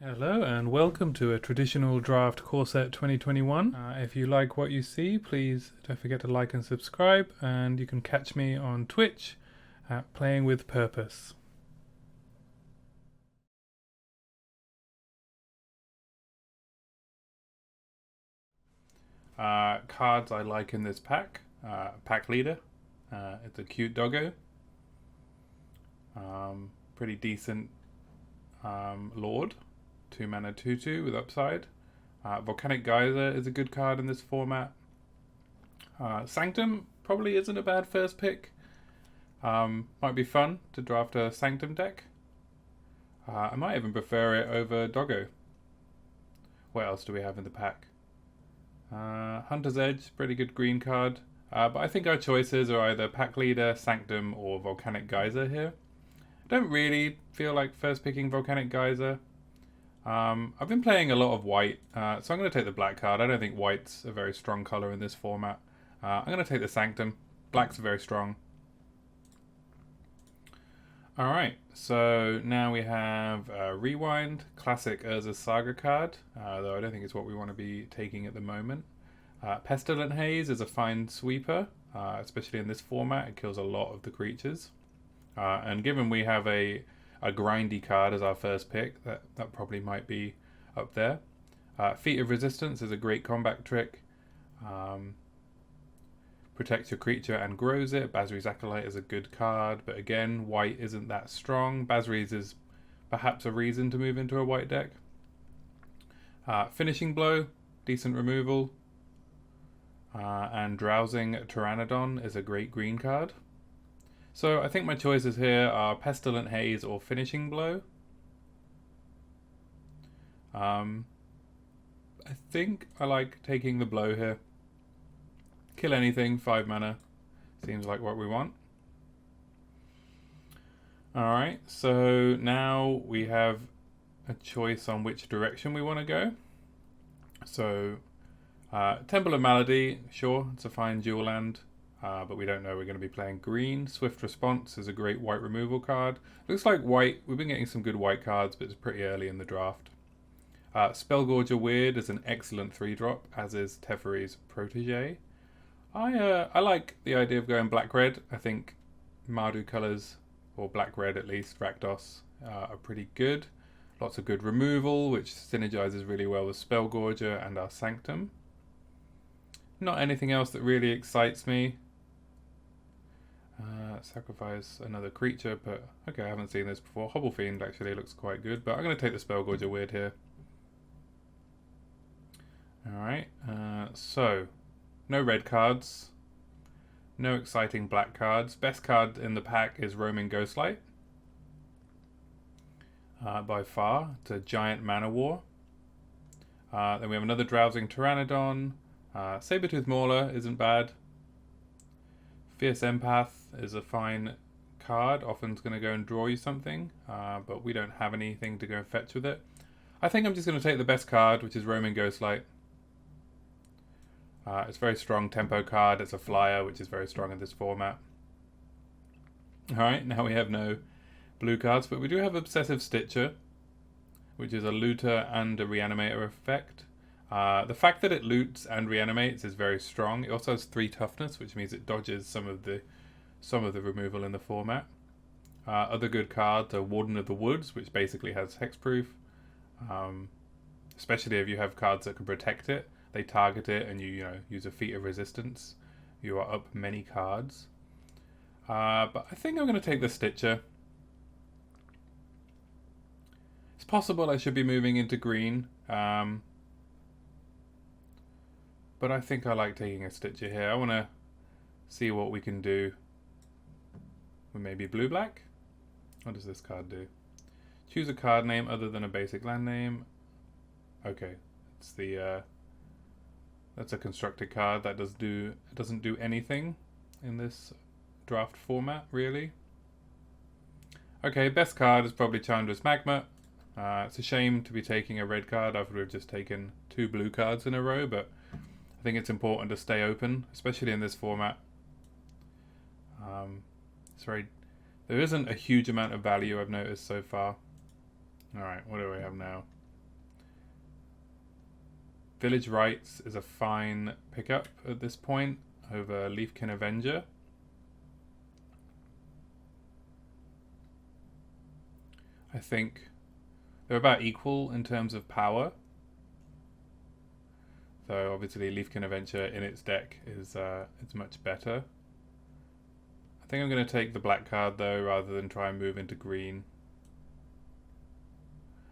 Hello and welcome to a traditional draft core set 2021. If you like what you see, please don't forget to like and subscribe, and you can catch me on Twitch at Playing with Purpose. Cards I like in this pack. Pack leader. It's a cute doggo. Pretty decent lord. 2 mana 2/2 with upside. Volcanic Geyser is a good card in this format. Sanctum probably isn't a bad first pick. Might be fun to draft a Sanctum deck. I might even prefer it over Doggo. What else do we have in the pack? Hunter's Edge, pretty good green card. But I think our choices are either Pack Leader, Sanctum, or Volcanic Geyser here. I don't really feel like first picking Volcanic Geyser. I've been playing a lot of white, so I'm going to take the black card. I don't think white's a very strong color in this format. I'm going to take the Sanctum. Black's very strong. Alright, so now we have Rewind, classic Urza's Saga card, though I don't think it's what we want to be taking at the moment. Pestilent Haze is a fine sweeper, especially in this format. It kills a lot of the creatures. And given we have a grindy card as our first pick, that probably might be up there. Feat of Resistance is a great combat trick. Protects your creature and grows it. Basri's Acolyte is a good card, but again, white isn't that strong. Basri's is perhaps a reason to move into a white deck. Finishing Blow, decent removal. And Drowsing Pteranodon is a great green card. So I think my choices here are Pestilent Haze or Finishing Blow. I think I like taking the blow here. Kill anything, 5 mana. Seems like what we want. Alright, so now we have a choice on which direction we want to go. So, Temple of Malady, sure, it's a fine dual land. But we don't know we're going to be playing green. Swift Response is a great white removal card. Looks like white, we've been getting some good white cards, but it's pretty early in the draft. Spellgorger Weird is an excellent 3-drop, as is Teferi's Protege. I like the idea of going black-red. I think Mardu colours, or black-red at least, Rakdos, are pretty good. Lots of good removal, which synergizes really well with Spellgorger and our Sanctum. Not anything else that really excites me. Sacrifice another creature, but okay, I haven't seen this before. Hobble Fiend actually looks quite good, but I'm going to take the Spellgorger Weird here. Alright, so no red cards, no exciting black cards. Best card in the pack is Roaming Ghostlight. By far, it's a giant mana war. Then we have another Drowsing Pteranodon. Sabertooth Mauler isn't bad. Fierce Empath is a fine card. Often it's going to go and draw you something, but we don't have anything to go and fetch with it. I think I'm just going to take the best card, which is Roaming Ghostlight. It's a very strong tempo card. It's a flyer, which is very strong in this format. Alright, now we have no blue cards, but we do have Obsessive Stitcher, which is a looter and a reanimator effect. The fact that it loots and reanimates is very strong. It also has 3 toughness, which means it dodges some of the removal in the format. Other good cards are Warden of the Woods, which basically has hexproof. Especially if you have cards that can protect it. They target it and you use a Feat of Resistance. You are up many cards. But I think I'm going to take the Stitcher. It's possible I should be moving into green. But I think I like taking a Stitcher here. I want to see what we can do with maybe blue-black. What does this card do? Choose a card name other than a basic land name. Okay, it's the that's a constructed card. That doesn't do anything in this draft format, really. Okay, best card is probably Chandra's Magma. It's a shame to be taking a red card after we've just taken 2 blue cards in a row, but I think it's important to stay open, especially in this format. There isn't a huge amount of value I've noticed so far. Alright, what do we have now? Village Rites is a fine pickup at this point over Leafkin Avenger. I think they're about equal in terms of power. So obviously Leafkin Avenger in its deck is much better. I think I'm going to take the black card though, rather than try and move into green.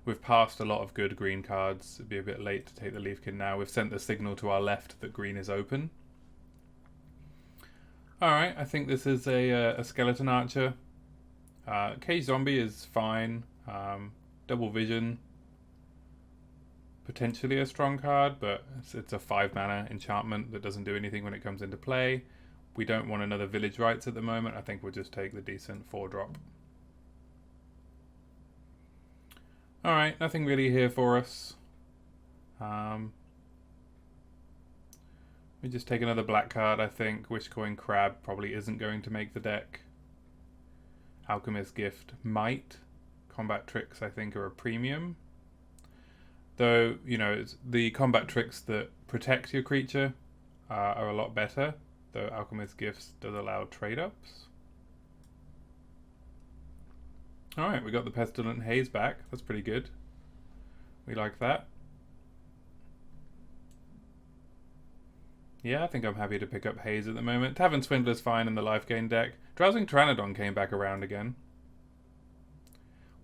We've passed a lot of good green cards. It'd be a bit late to take the Leafkin now. We've sent the signal to our left that green is open. Alright, I think this is a Skeleton Archer. Cage Zombie is fine. Double Vision, potentially a strong card, but it's a 5 mana enchantment that doesn't do anything when it comes into play. We don't want another Village Rites at the moment. I think we'll just take the decent 4-drop. Alright, nothing really here for us. We just take another black card, I think. Wishcoin Crab probably isn't going to make the deck. Alchemist Gift might. Combat Tricks, I think, are a premium. Though, you know, it's the combat tricks that protect your creature are a lot better. Though Alchemist Gifts does allow trade-ups. Alright, we got the Pestilent Haze back. That's pretty good. We like that. Yeah, I think I'm happy to pick up Haze at the moment. Tavern Swindler's fine in the life gain deck. Drowsing Pteranodon came back around again,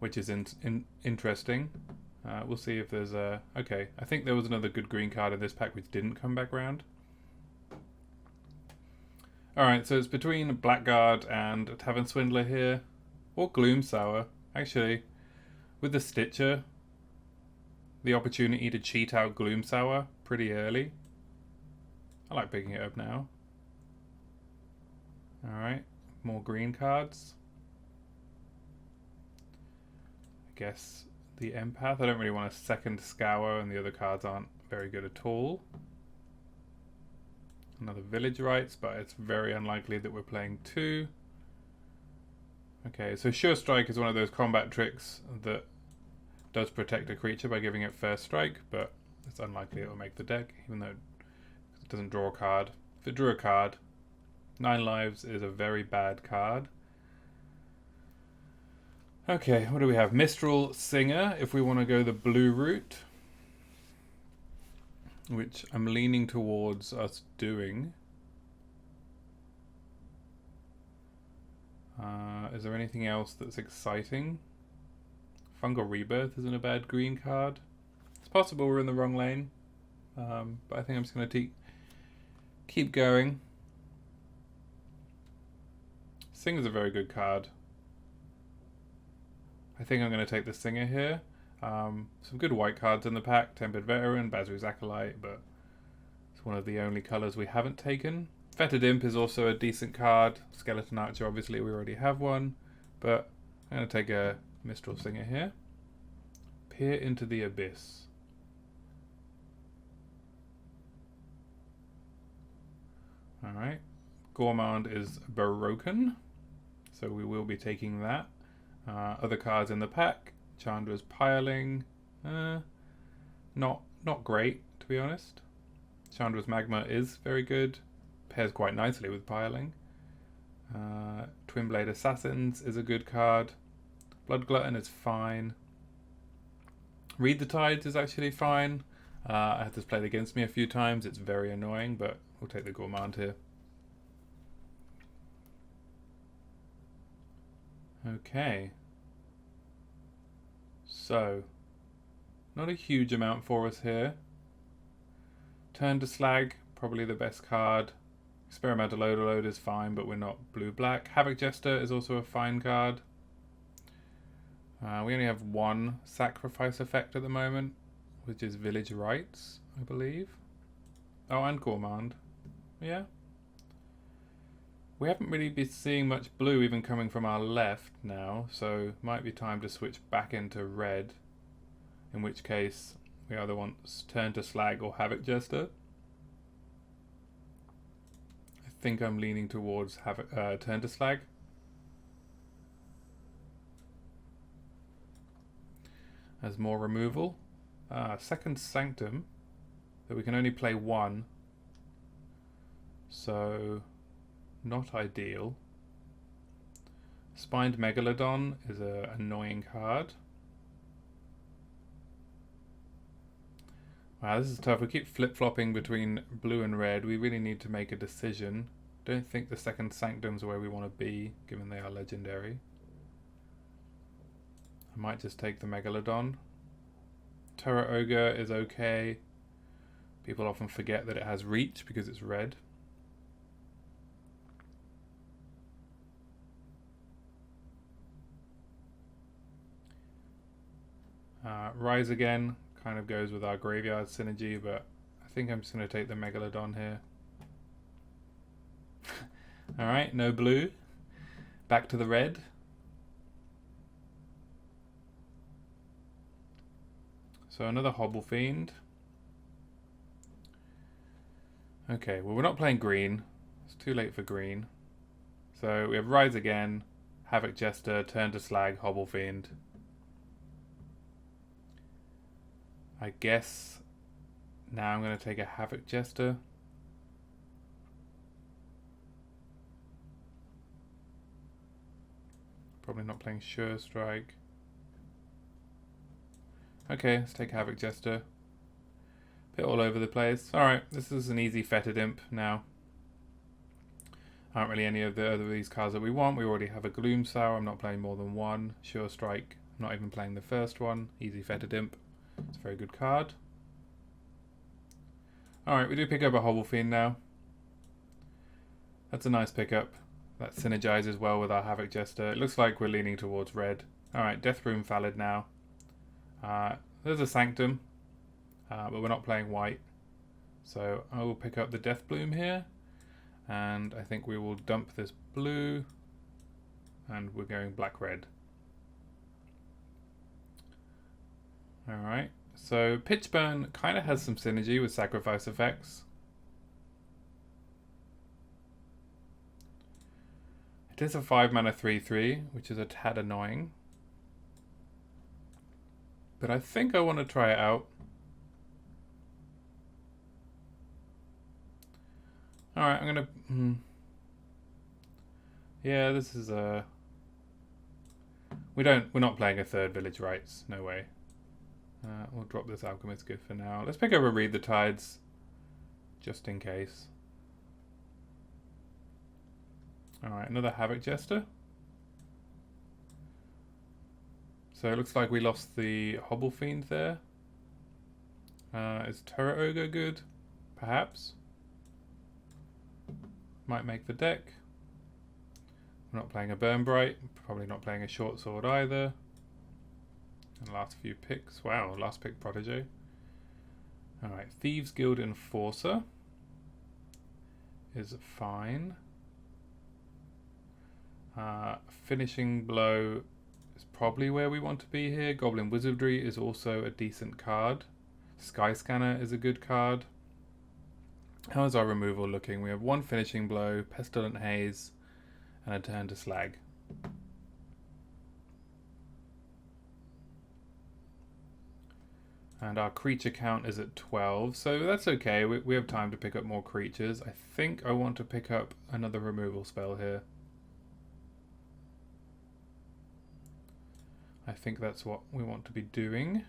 which is interesting. We'll see if there's a... Okay, I think there was another good green card in this pack which didn't come back round. Alright, so it's between Blackguard and a Tavern Swindler here. Or Gloomsour. Actually, with the Stitcher, the opportunity to cheat out Gloomsour pretty early. I like picking it up now. Alright, more green cards. I guess the Empath. I don't really want a second Scour, and the other cards aren't very good at all. Another Village Rites, but it's very unlikely that we're playing 2. Okay, so Sure Strike is one of those combat tricks that does protect a creature by giving it first strike, but it's unlikely it will make the deck, even though it doesn't draw a card. If it drew a card, 9 lives is a very bad card. Okay, what do we have? Mistral Singer, if we want to go the blue route, which I'm leaning towards us doing. Is there anything else that's exciting? Fungal Rebirth isn't a bad green card. It's possible we're in the wrong lane, but I think I'm just going to keep going. Singer's a very good card. I think I'm going to take the Singer here. Some good white cards in the pack. Tempered Veteran, Bazoo's Acolyte, but it's one of the only colours we haven't taken. Fettered Imp is also a decent card. Skeleton Archer, obviously, we already have one. But I'm going to take a Mistral Singer here. Peer into the Abyss. Alright. Gourmand is broken, so we will be taking that. Other cards in the pack. Chandra's Piling. Not great, to be honest. Chandra's Magma is very good. Pairs quite nicely with Piling. Twin Blade Assassins is a good card. Blood Glutton is fine. Read the Tides is actually fine. I had this played against me a few times. It's very annoying, but we'll take the Gourmand here. Okay. So, not a huge amount for us here. Turn to Slag, probably the best card. Experimental Overload is fine, but we're not blue-black. Havoc Jester is also a fine card. We only have one sacrifice effect at the moment, which is Village Rites, I believe. Oh, and Gourmand. Yeah. We haven't really been seeing much blue even coming from our left now, so might be time to switch back into red, in which case we either want Turn to Slag or Havoc Jester. I think I'm leaning towards Turn to Slag. As more removal. Second Sanctum. that we can only play one. So, not ideal. Spined Megalodon is an annoying card. Wow, this is tough. We keep flip-flopping between blue and red. We really need to make a decision. Don't think the second Sanctum's where we want to be, given they are legendary. I might just take the Megalodon. Terra Ogre is okay. People often forget that it has reach because it's red. Rise Again kind of goes with our graveyard synergy, but I think I'm just going to take the Megalodon here. Alright, no blue. Back to the red. So another Hobble Fiend. Okay, well we're not playing green. It's too late for green. So we have Rise Again, Havoc Jester, Turn to Slag, Hobble Fiend. I guess now I'm going to take a Havoc Jester. Probably not playing Sure Strike. Okay, let's take Havoc Jester. Bit all over the place. Alright, this is an easy Fetid Imp now. Aren't really any of the other these cards that we want. We already have a Gloom Sour. I'm not playing more than one. Sure Strike. I'm not even playing the first one. Easy Fetid Imp. It's a very good card. Alright, we do pick up a Hobble Fiend now. That's a nice pickup. That synergizes well with our Havoc Jester. It looks like we're leaning towards red. Alright, Death Room valid now. There's a Sanctum, but we're not playing white. So I will pick up the Death Bloom here. And I think we will dump this blue. And we're going black-red. Alright, so Pitchburn kind of has some synergy with sacrifice effects. It is a 5-mana 3/3, which is a tad annoying. But I think I want to try it out. Alright, I'm gonna... Yeah, this is a... We're not playing a third Village Rites, no way. We'll drop this Alchemist Gift for now. Let's pick up a Read the Tides, just in case. Alright, another Havoc Jester. So it looks like we lost the Hobble Fiend there. Is Terra Ogre good? Perhaps. Might make the deck. We're not playing a Burn Bright. Probably not playing a Short Sword either. And last few picks. Wow, last pick Protege. Alright, Thieves Guild Enforcer is fine. Finishing Blow is probably where we want to be here. Goblin Wizardry is also a decent card. Sky Scanner is a good card. How is our removal looking? We have one Finishing Blow, Pestilent Haze, and a Turn to Slag. And our creature count is at 12, so that's okay. We have time to pick up more creatures. I think I want to pick up another removal spell here. I think that's what we want to be doing.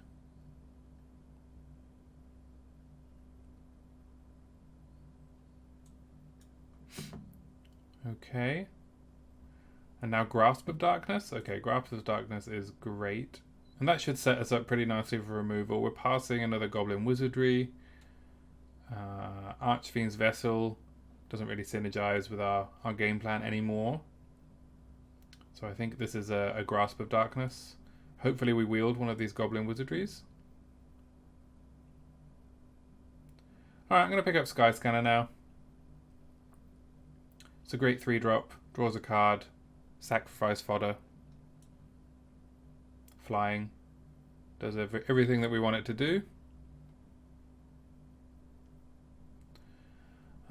Okay. And now Grasp of Darkness. Okay, Grasp of Darkness is great. And that should set us up pretty nicely for removal. We're passing another Goblin Wizardry. Archfiend's Vessel doesn't really synergize with our game plan anymore. So I think this is a Grasp of Darkness. Hopefully we wield one of these Goblin Wizardries. Alright, I'm going to pick up Sky Scanner now. It's a great 3-drop. Draws a card. Sacrifice fodder. Flying. Does everything that we want it to do.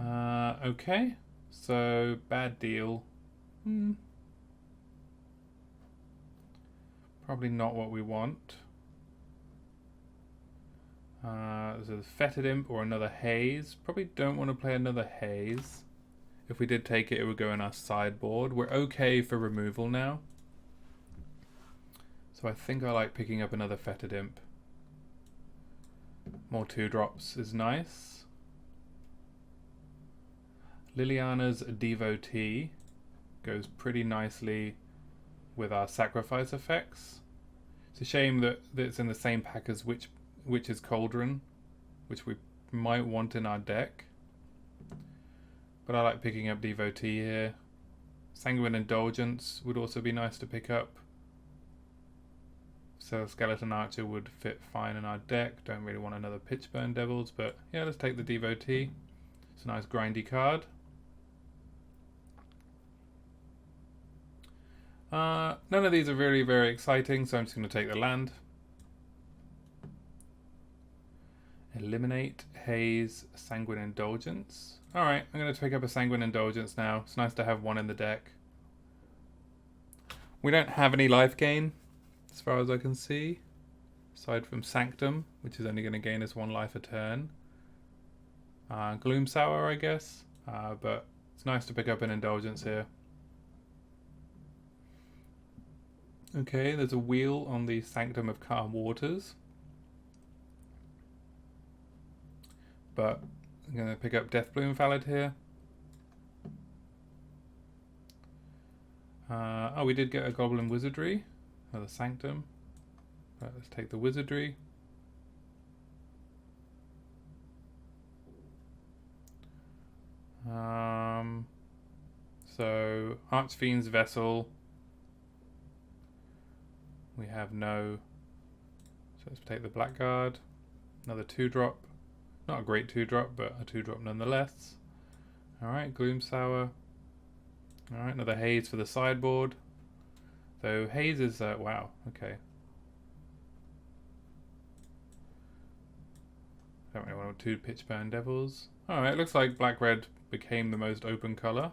Okay. So, bad deal. Probably not what we want. There's there's a Fetid Imp or another Haze. Probably don't want to play another Haze. If we did take it, it would go in our sideboard. We're okay for removal now. So I think I like picking up another Fetid Imp. More 2-drops is nice. Liliana's Devotee goes pretty nicely with our sacrifice effects. It's a shame that it's in the same pack as Witch's Cauldron, which we might want in our deck. But I like picking up Devotee here. Sanguine Indulgence would also be nice to pick up. So Skeleton Archer would fit fine in our deck. Don't really want another Pitchburn Devils, but yeah, let's take the Devotee. It's a nice grindy card. None of these are really very exciting, so I'm just going to take the land. Eliminate Haze, Sanguine Indulgence. Alright, I'm going to pick up a Sanguine Indulgence now. It's nice to have one in the deck. We don't have any life gain, as far as I can see. Aside from Sanctum, which is only going to gain us 1 life a turn. Gloom Sour, I guess. But it's nice to pick up an Indulgence here. Okay, there's a wheel on the Sanctum of Calm Waters. But I'm going to pick up Deathbloom Valid here. Oh, we did get a Goblin Wizardry. Another Sanctum. Right, let's take the Wizardry. So, Archfiend's Vessel. We have no... So let's take the Blackguard. Another 2-drop. Not a great 2-drop, but a 2-drop nonetheless. Alright, Gloom Sour. Alright, another Haze for the sideboard. So Haze is... wow, okay. Don't really want 2 Pitchburn Devils. Alright, looks like Black-Red became the most open colour.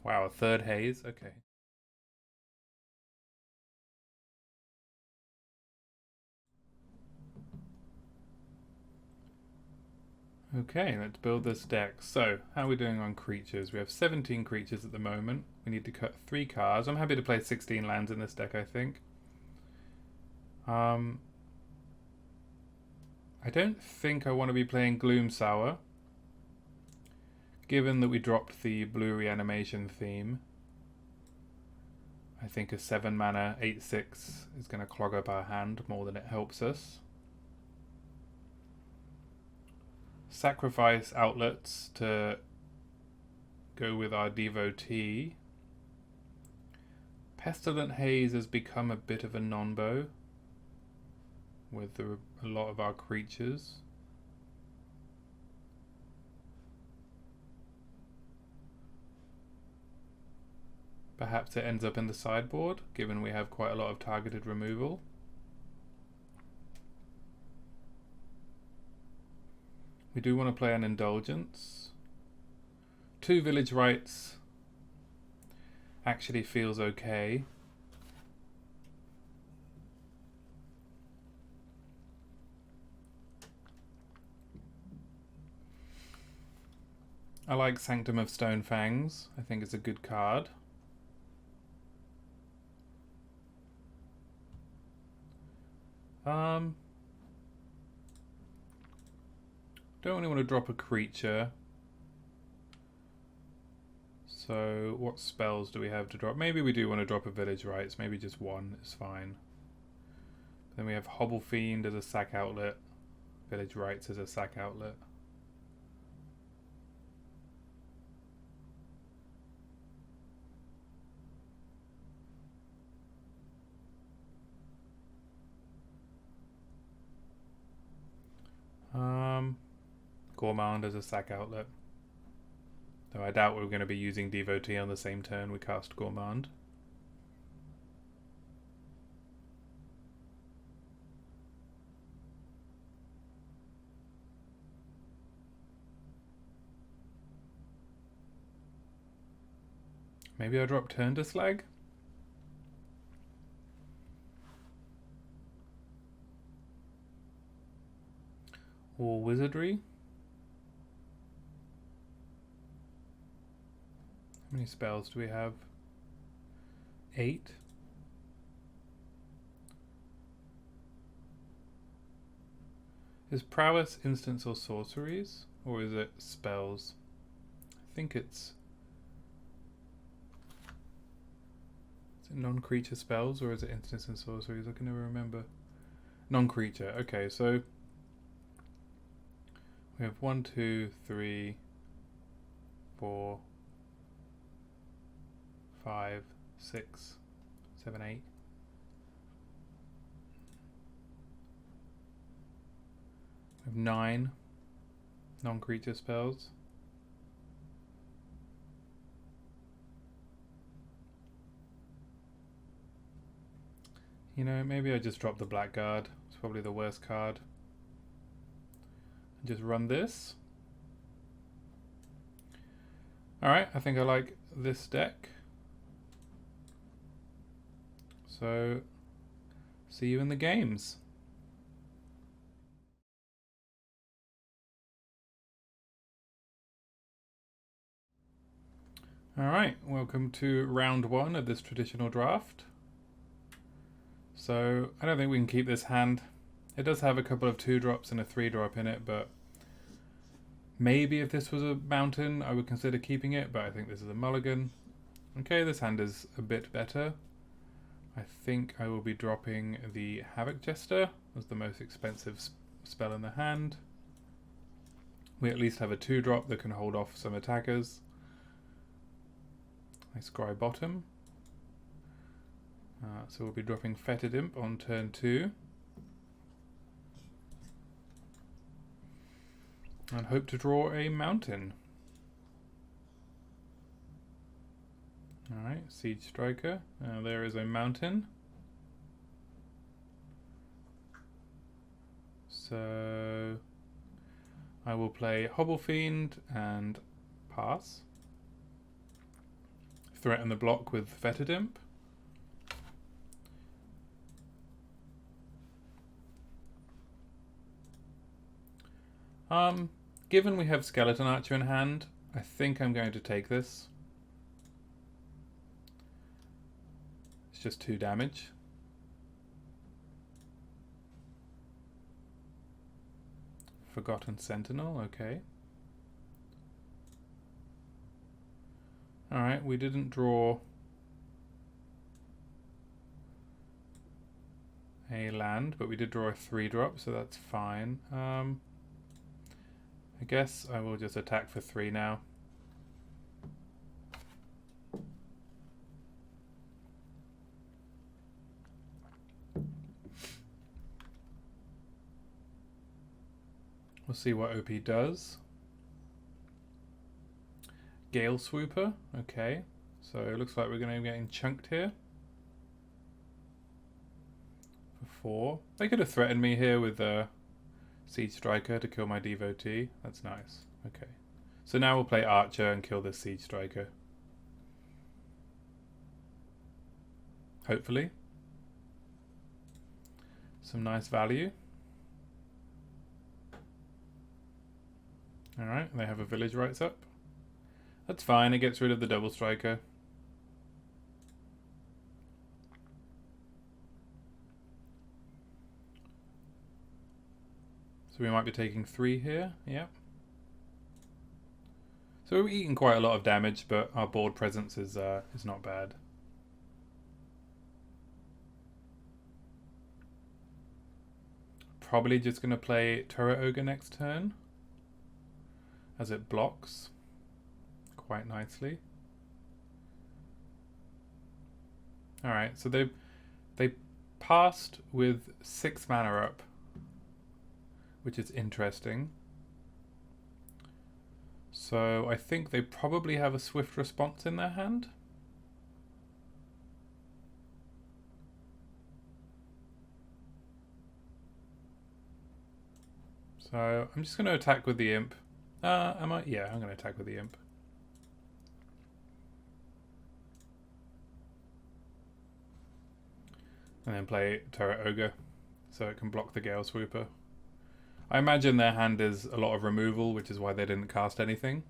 Wow, a 3rd Haze, okay. Okay, let's build this deck. So, how are we doing on creatures? We have 17 creatures at the moment. We need to cut 3 cards. I'm happy to play 16 lands in this deck, I think. I don't think I want to be playing Gloom Sour, given that we dropped the blue reanimation theme. I think a 7 mana 8/6 is going to clog up our hand more than it helps us. Sacrifice outlets to go with our Devotee. Pestilent Haze has become a bit of a non-bow with a lot of our creatures. Perhaps it ends up in the sideboard, given we have quite a lot of targeted removal. We do want to play an Indulgence. 2 Village Rites actually feels okay. I like Sanctum of Stonefangs. I think it's a good card. Don't really want to drop a creature. So what spells do we have to drop? Maybe we do want to drop a Village Rites. Maybe just 1 is fine. Then we have Hobble Fiend as a sack outlet. Village Rites as a sack outlet. Gourmand as a sack outlet. Though I doubt we're going to be using Devotee on the same turn we cast Gourmand. Maybe I drop Turn to Slag? or wizardry. How many spells do we have? 8. Is prowess instants or sorceries? Or is it spells? I think it's... Is it non-creature spells or is it instants and sorceries? I can never remember. Non-creature. Okay, so... We have 1, 2, 3, 4, 5, 6, 7, 8. We have 9 non-creature spells. You know, maybe I just drop the Blackguard. It's probably the worst card. Just run this. Alright, I think I like this deck. So, see you in the games. Alright, welcome to round 1 of this traditional draft. So, I don't think we can keep this hand. It does have a couple of 2-drops and a 3-drop in it, but maybe if this was a mountain, I would consider keeping it, but I think this is a mulligan. Okay, this hand is a bit better. I think I will be dropping the Havoc Jester as the most expensive spell in the hand. We at least have a 2-drop that can hold off some attackers. I scry bottom. So we'll be dropping Fetid Imp on turn 2. And hope to draw a mountain. Alright, Siege Striker. There is a mountain. So I will play Hobble Fiend and pass. Threaten the block with Fetid Imp. Given we have Skeleton Archer in hand, I think I'm going to take this. It's just 2 damage. Forgotten Sentinel, okay. Alright, we didn't draw a land, but we did draw a 3-drop, so that's fine. I guess I will just attack for 3 now. We'll see what OP does. Gale Swooper, okay. So it looks like we're going to be getting chunked here. For 4. They could have threatened me here with Siege Striker to kill my devotee. That's nice. Okay. So now we'll play Archer and kill this Siege Striker. Hopefully. Some nice value. Alright, they have a Village Rights up. That's fine, it gets rid of the Double Striker. So we might be taking 3 here, yep. So we're eating quite a lot of damage, but our board presence is not bad. Probably just going to play Turret Ogre next turn, as it blocks quite nicely. Alright, so they passed with 6 mana up, which is interesting. So I think they probably have a swift response in their hand. So I'm just going to attack with the Imp. Am I? Yeah, I'm going to attack with the Imp. And then play Turret Ogre, so it can block the Gale Swooper. I imagine their hand is a lot of removal, which is why they didn't cast anything.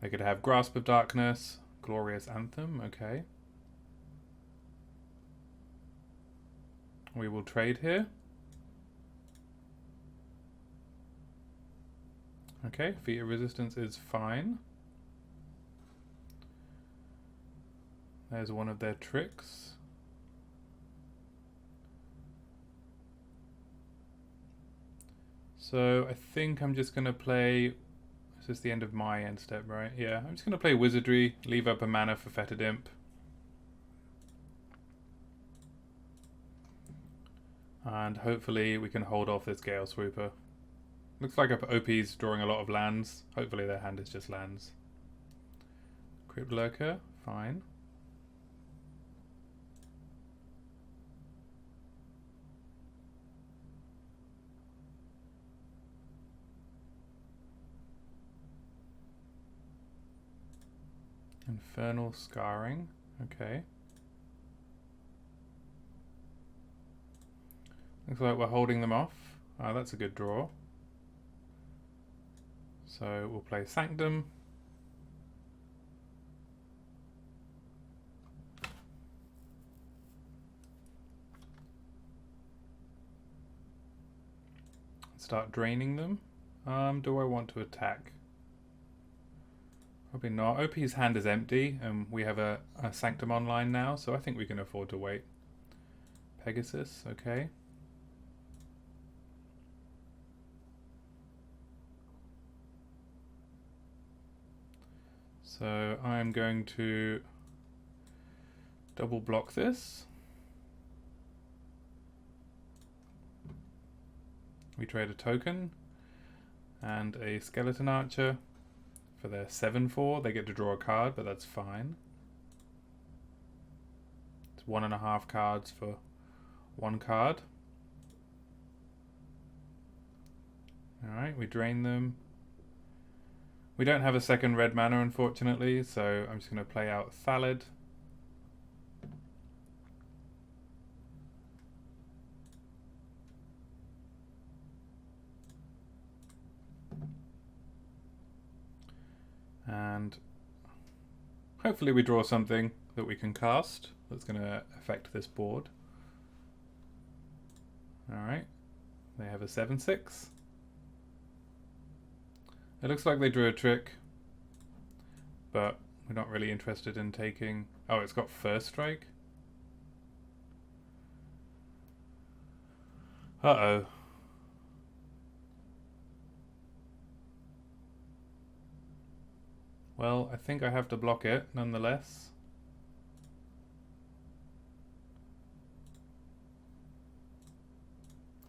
They could have Grasp of Darkness, Glorious Anthem, okay. We will trade here. Okay, Feat of Resistance is fine. There's one of their tricks. So I think I'm just going to play... This is the end of my end step, right? Yeah, I'm just going to play Wizardry, leave up a mana for Fetid Imp. And hopefully we can hold off this Gale Sweeper. Looks like OP's drawing a lot of lands. Hopefully their hand is just lands. Crypt Lurker, fine. Infernal Scarring, okay. Looks like we're holding them off. Oh, that's a good draw. So we'll play Sanctum. Start draining them. Do I want to attack? Probably not. OP's hand is empty, and we have a Sanctum online now, so I think we can afford to wait. Pegasus, okay. So I'm going to double block this. We trade a token and a Skeleton Archer for their 7/4. They get to draw a card, but that's fine. It's 1.5 cards for 1 card. Alright, we drain them. We don't have a second red mana, unfortunately, so I'm just going to play out Thallid. And hopefully we draw something that we can cast that's going to affect this board. Alright, they have a 7/6. It looks like they drew a trick, but we're not really interested in taking... Oh, it's got First Strike. Uh-oh. Well, I think I have to block it, nonetheless.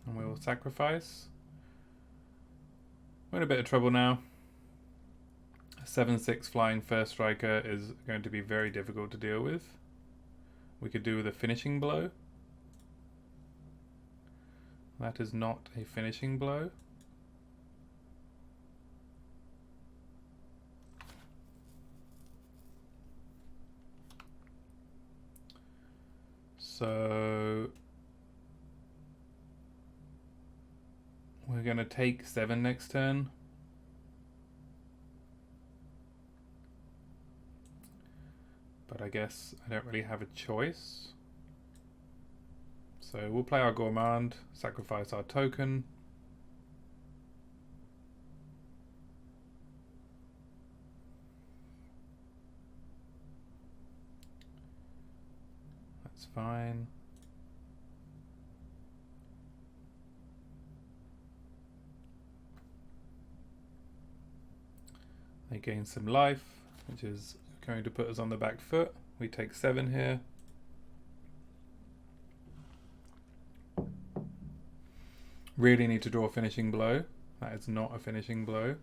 And we will sacrifice. We're in a bit of trouble now. A 7/6 flying First Striker is going to be very difficult to deal with. We could do with a finishing blow. That is not a finishing blow. So we're going to take 7 next turn. But I guess I don't really have a choice. So we'll play our Gourmand, sacrifice our token. That's fine. They gain some life, which is going to put us on the back foot. We take 7 here. Really need to draw a finishing blow. That is not a finishing blow.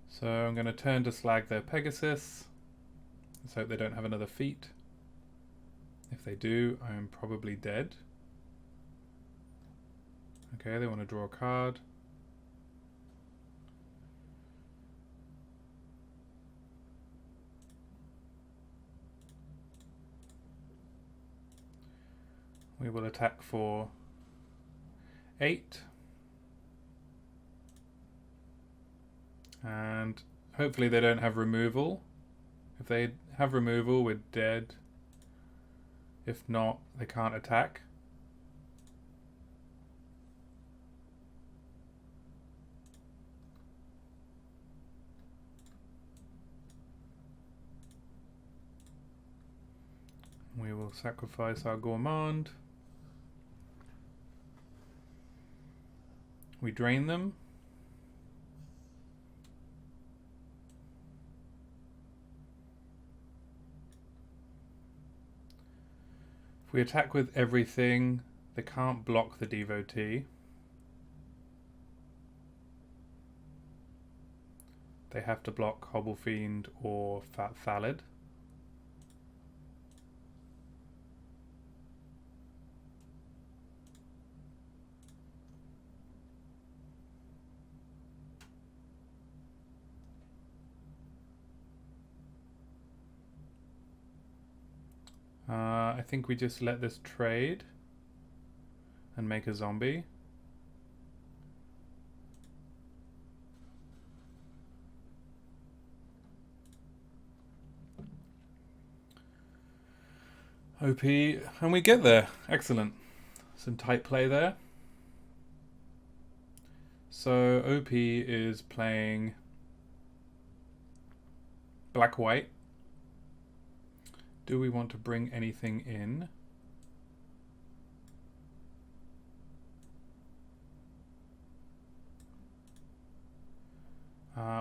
So I'm going to turn to slag their Pegasus. Let's hope they don't have another feat. If they do, I am probably dead. Okay, they want to draw a card. We will attack for 8. And hopefully they don't have removal. If they have removal, we're dead. If not, they can't attack. We will sacrifice our Gourmand. We drain them. If we attack with everything, they can't block the Devotee. They have to block Hobblefiend or Fat Thallid. I think we just let this trade and make a zombie. OP, and we get there. Excellent. Some tight play there. So OP is playing black-white. Do we want to bring anything in?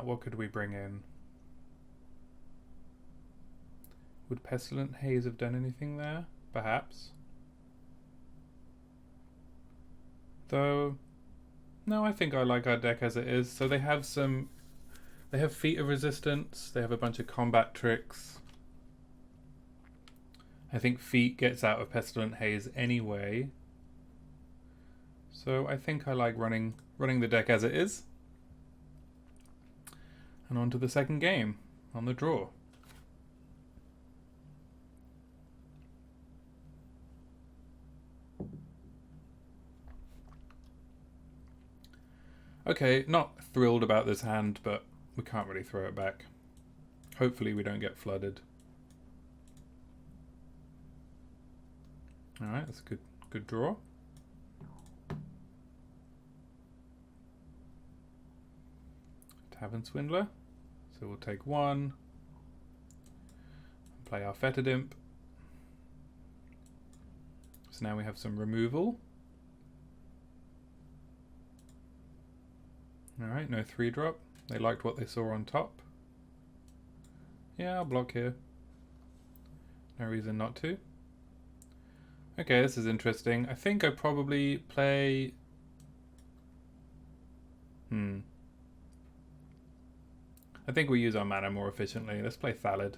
What could we bring in? Would Pestilent Haze have done anything there? Perhaps. Though, no, I think I like our deck as it is. So they have Feat of Resistance, they have a bunch of combat tricks. I think Feat gets out of Pestilent Haze anyway. So I think I like running the deck as it is. And on to the second game, on the draw. Okay, not thrilled about this hand, but we can't really throw it back. Hopefully we don't get flooded. Alright, that's a good draw. Tavern Swindler. So we'll take 1. Play our Fetid Imp. So now we have some removal. Alright, no 3-drop. They liked what they saw on top. Yeah, I'll block here. No reason not to. Okay, this is interesting. I think I probably play... I think we use our mana more efficiently. Let's play Thallid.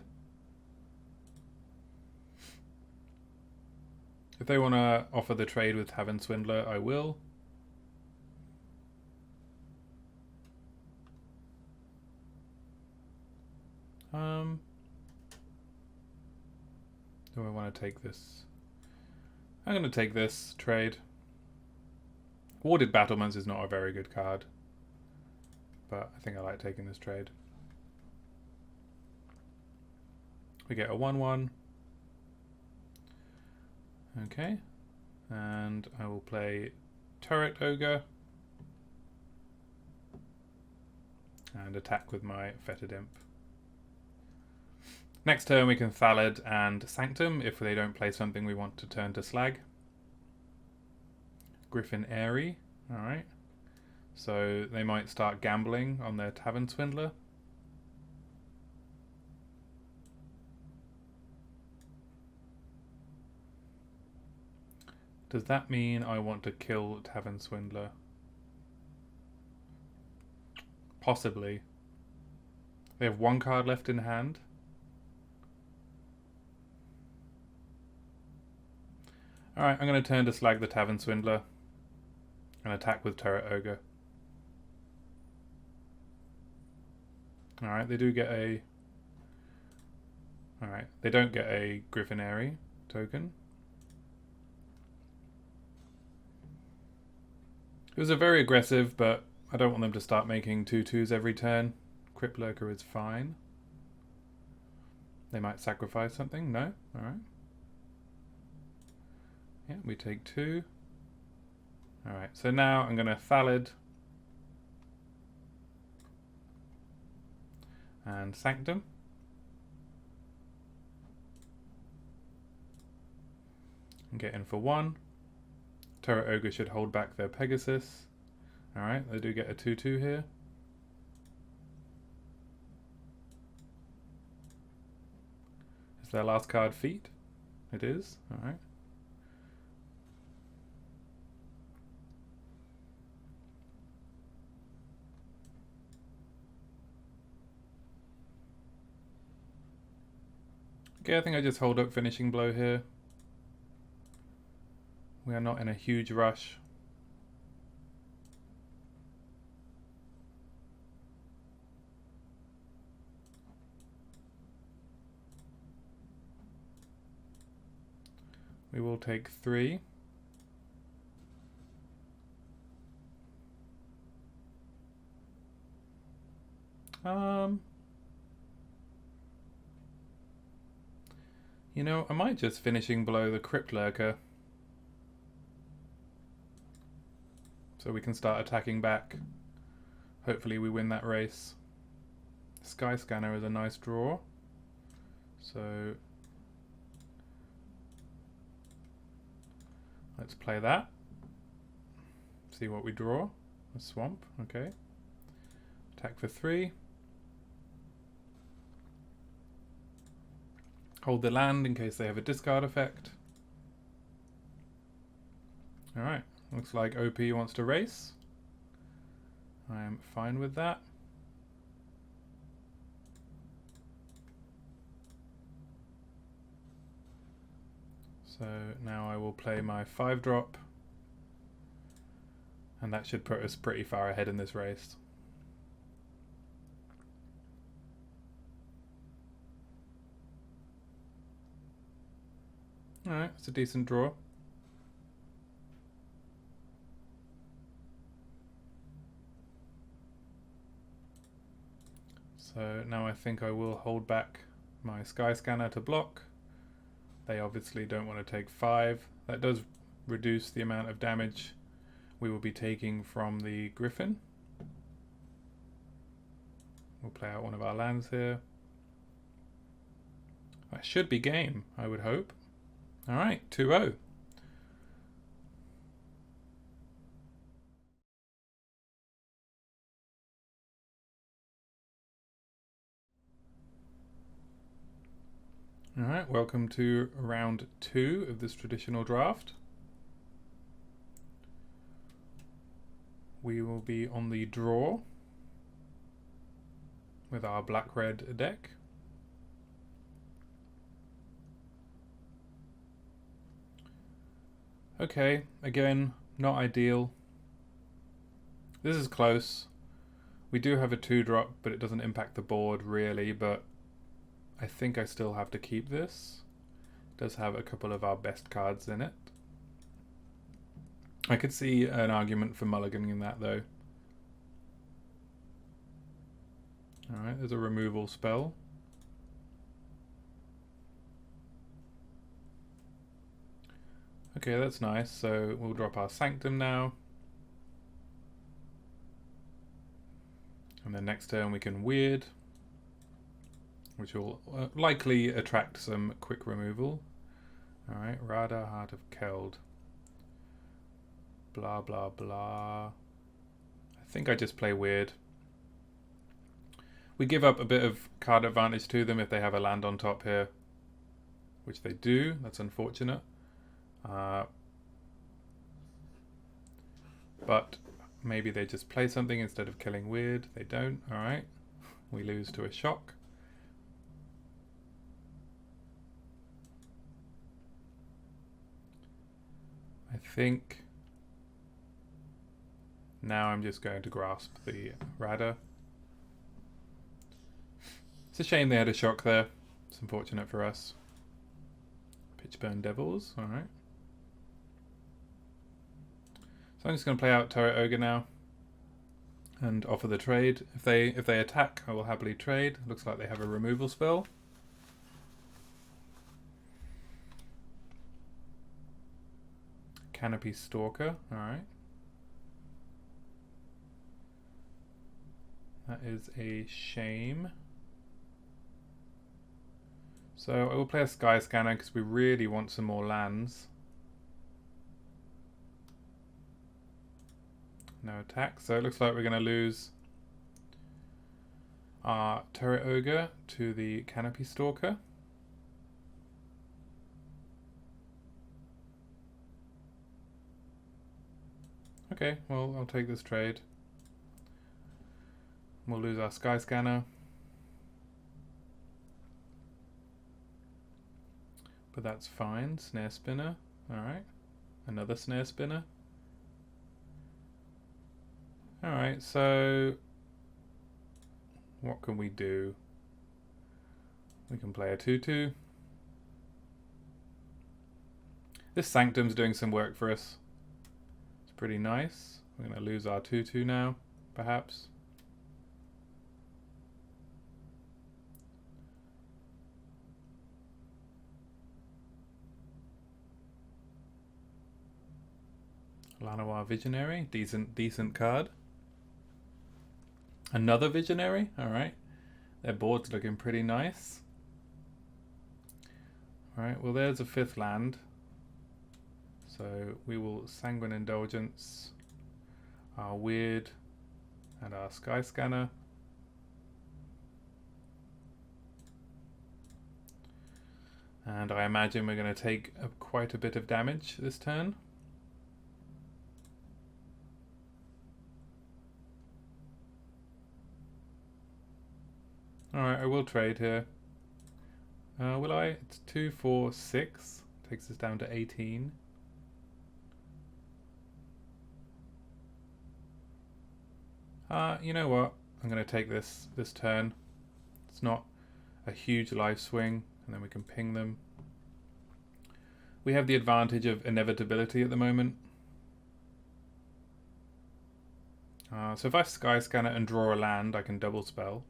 If they want to offer the trade with Tavern Swindler, I will. Do I want to take this? I'm going to take this trade. Warded Battlements is not a very good card, but I think I like taking this trade. We get a 1/1. Okay. And I will play Turret Ogre. And attack with my Fetid Imp. Next turn we can Thallid and Sanctum if they don't play something we want to turn to Slag. Griffin Airy. Alright. So they might start gambling on their Tavern Swindler. Does that mean I want to kill Tavern Swindler? Possibly. They have 1 card left in hand. Alright, I'm going to turn to Slag the Tavern Swindler and attack with Turret Ogre. Alright, they do get a... Alright, they don't get a Griffin Airy token. It was a very aggressive, but I don't want them to start making 2/2s every turn. Crypt Lurker is fine. They might sacrifice something. No? Alright. Yeah, we take 2. Alright, so now I'm going to Thallid and Sanctum. And get in for 1. Turret Ogre should hold back their Pegasus. Alright, they do get a 2/2 here. Is their last card Feet? It is. Alright. Okay, I think I just hold up Finishing Blow here. We are not in a huge rush. We will take 3. You know, I might just Finishing Blow the Crypt Lurker, so we can start attacking back. Hopefully we win that race. Sky Scanner is a nice draw, so let's play that. See what we draw. A swamp, okay. Attack for 3. Hold the land in case they have a discard effect. Alright, looks like OP wants to race. I am fine with that. So now I will play my 5-drop. And that should put us pretty far ahead in this race. Alright, it's a decent draw. So now I think I will hold back my Sky Scanner to block. They obviously don't want to take 5. That does reduce the amount of damage we will be taking from the Griffin. We'll play out one of our lands here. That should be game, I would hope. Alright, 2-0. Alright, welcome to round 2 of this traditional draft. We will be on the draw with our black-red deck. Okay, again, not ideal. This is close. We do have a 2-drop, but it doesn't impact the board really, but I think I still have to keep this. It does have a couple of our best cards in it. I could see an argument for mulliganing that though. Alright, there's a removal spell. Okay, that's nice. So we'll drop our Sanctum now. And then next turn we can Weird, which will likely attract some quick removal. Alright, Radar, Heart of Keld. Blah, blah, blah. I think I just play Weird. We give up a bit of card advantage to them if they have a land on top here, which they do. That's unfortunate. But maybe they just play something instead of killing Weird. They don't. Alright. We lose to a shock. I think now I'm just going to grasp the Radar. It's a shame they had a shock there. It's unfortunate for us. Pitchburn Devils, alright. So I'm just going to play out Turret Ogre now and offer the trade. If they attack, I will happily trade. Looks like they have a removal spell. Canopy Stalker, alright. That is a shame. So I will play a Sky Scanner because we really want some more lands. No attack, so it looks like we're going to lose our Turret Ogre to the Canopy Stalker. Okay, well, I'll take this trade. We'll lose our Sky Scanner. But that's fine. Snare Spinner. Alright. Another Snare Spinner. Alright, so what can we do? We can play a 2/2. This Sanctum's doing some work for us. It's pretty nice. We're going to lose our 2/2 now, perhaps. Llanowar Visionary, decent card. Another Visionary, alright. Their board's looking pretty nice. Alright, well there's a 5th land. So we will Sanguine Indulgence, our Weird, and our Sky Scanner. And I imagine we're going to take quite a bit of damage this turn. Alright, I will trade here. Will I? It's 2, 4, 6. Takes us down to 18. You know what? I'm going to take this turn. It's not a huge life swing, and then we can ping them. We have the advantage of inevitability at the moment. So if I Sky Scanner and draw a land, I can double spell.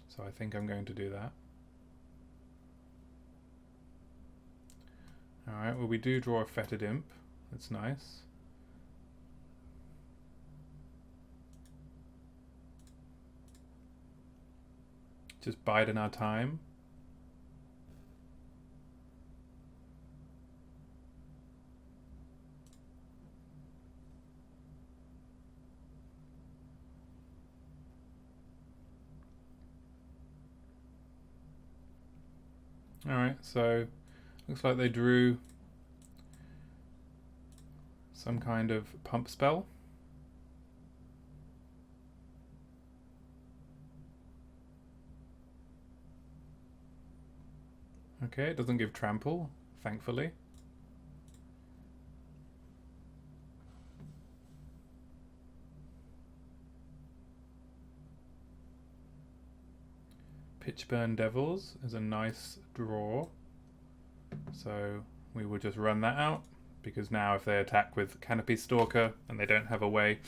So I think I'm going to do that. Alright, well we do draw a Fetid Imp. That's nice. Just biding our time. Alright, so looks like they drew some kind of pump spell. Okay, it doesn't give trample, thankfully. Pitchburn Devils is a nice draw. So we will just run that out, because now if they attack with Canopy Stalker and they don't have a way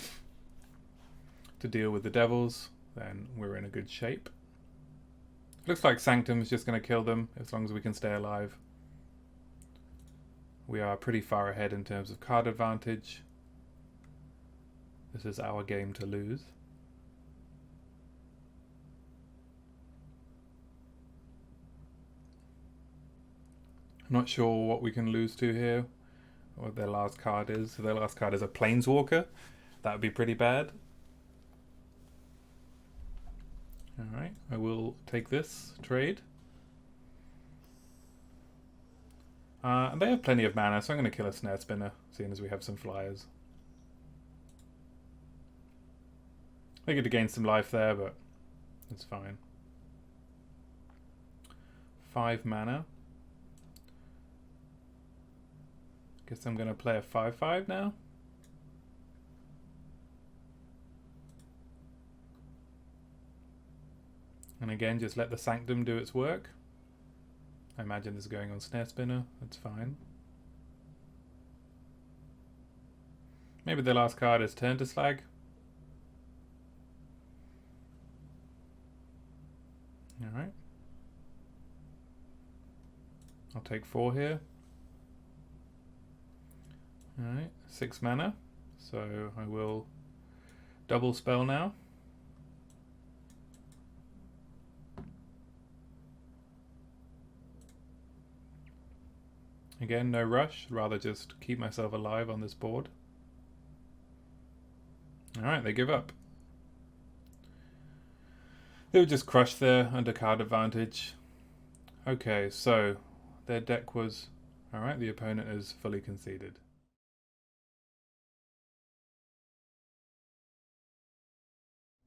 to deal with the Devils, then we're in a good shape. Looks like Sanctum is just going to kill them as long as we can stay alive. We are pretty far ahead in terms of card advantage. This is our game to lose. I'm not sure what we can lose to here, what their last card is. If their last card is a Planeswalker, that would be pretty bad. Alright, I will take this trade. And they have plenty of mana, so I'm going to kill a Snare Spinner, seeing as we have some flyers. They get to gain some life there, but it's fine. 5 mana. Guess I'm going to play a 5/5 now. And again, just let the Sanctum do its work. I imagine this is going on Snare Spinner. That's fine. Maybe the last card is Turn to Slag. Alright. I'll take 4 here. Alright, 6 mana. So I will double spell now. Again, no rush, rather just keep myself alive on this board. Alright, they give up. They were just crushed there under card advantage. Okay, so their deck was... Alright, the opponent is fully conceded.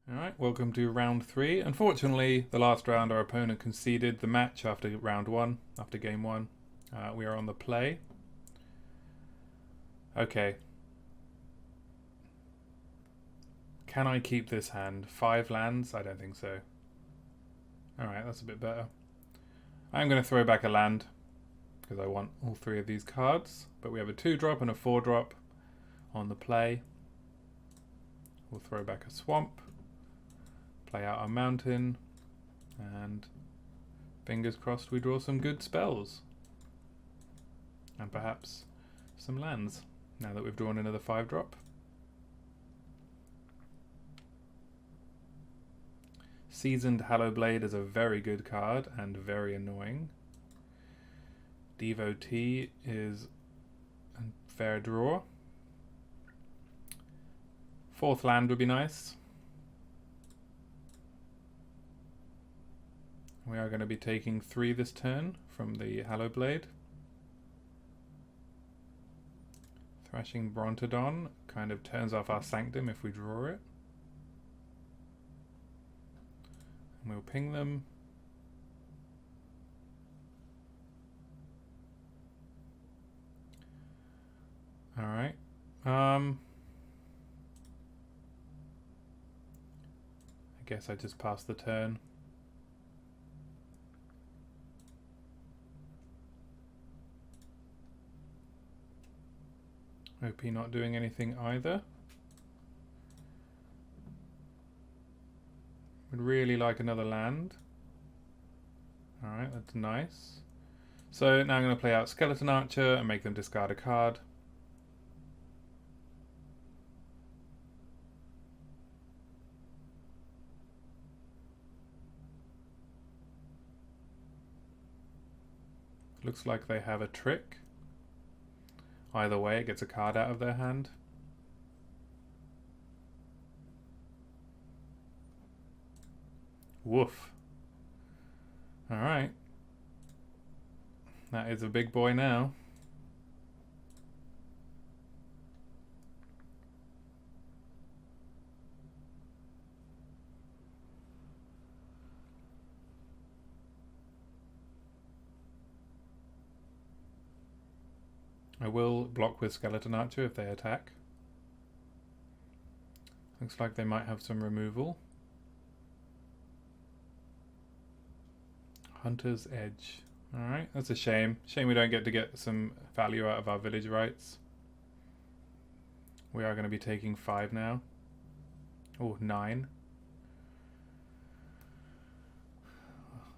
Alright, welcome to round 3. Unfortunately, the last round our opponent conceded the match after round 1, after game 1. We are on the play. Okay. Can I keep this hand? 5 lands? I don't think so. Alright, that's a bit better. I'm going to throw back a land because I want all 3 of these cards. But we have a 2-drop and a 4-drop on the play. We'll throw back a swamp. Play out our mountain. And fingers crossed we draw some good spells. And perhaps some lands, now that we've drawn another 5-drop. Seasoned Hallowblade is a very good card and very annoying. Devotee is a fair draw. 4th land would be nice. We are going to be taking 3 this turn from the Hallowblade. Thrashing Brontodon kind of turns off our Sanctum if we draw it. And we'll ping them. Alright. I guess I just passed the turn. OP not doing anything either. Would really like another land. Alright, that's nice. So now I'm going to play out Skeleton Archer and make them discard a card. Looks like they have a trick. Either way, it gets a card out of their hand. Woof. Alright. That is a big boy now. I will block with Skeleton Archer if they attack. Looks like they might have some removal. Hunter's Edge. Alright, that's a shame. Shame we don't get some value out of our village rights. We are going to be taking 5 now. Oh, 9.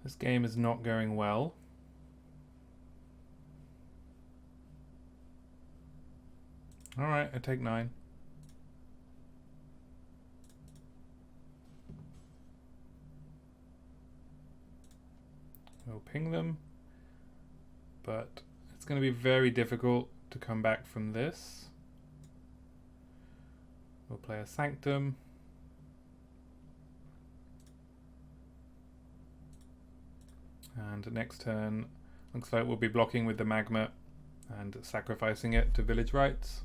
This game is not going well. Alright, I take 9. We'll ping them, but it's going to be very difficult to come back from this. We'll play a Sanctum. And next turn, looks like we'll be blocking with the Magma and sacrificing it to village rights.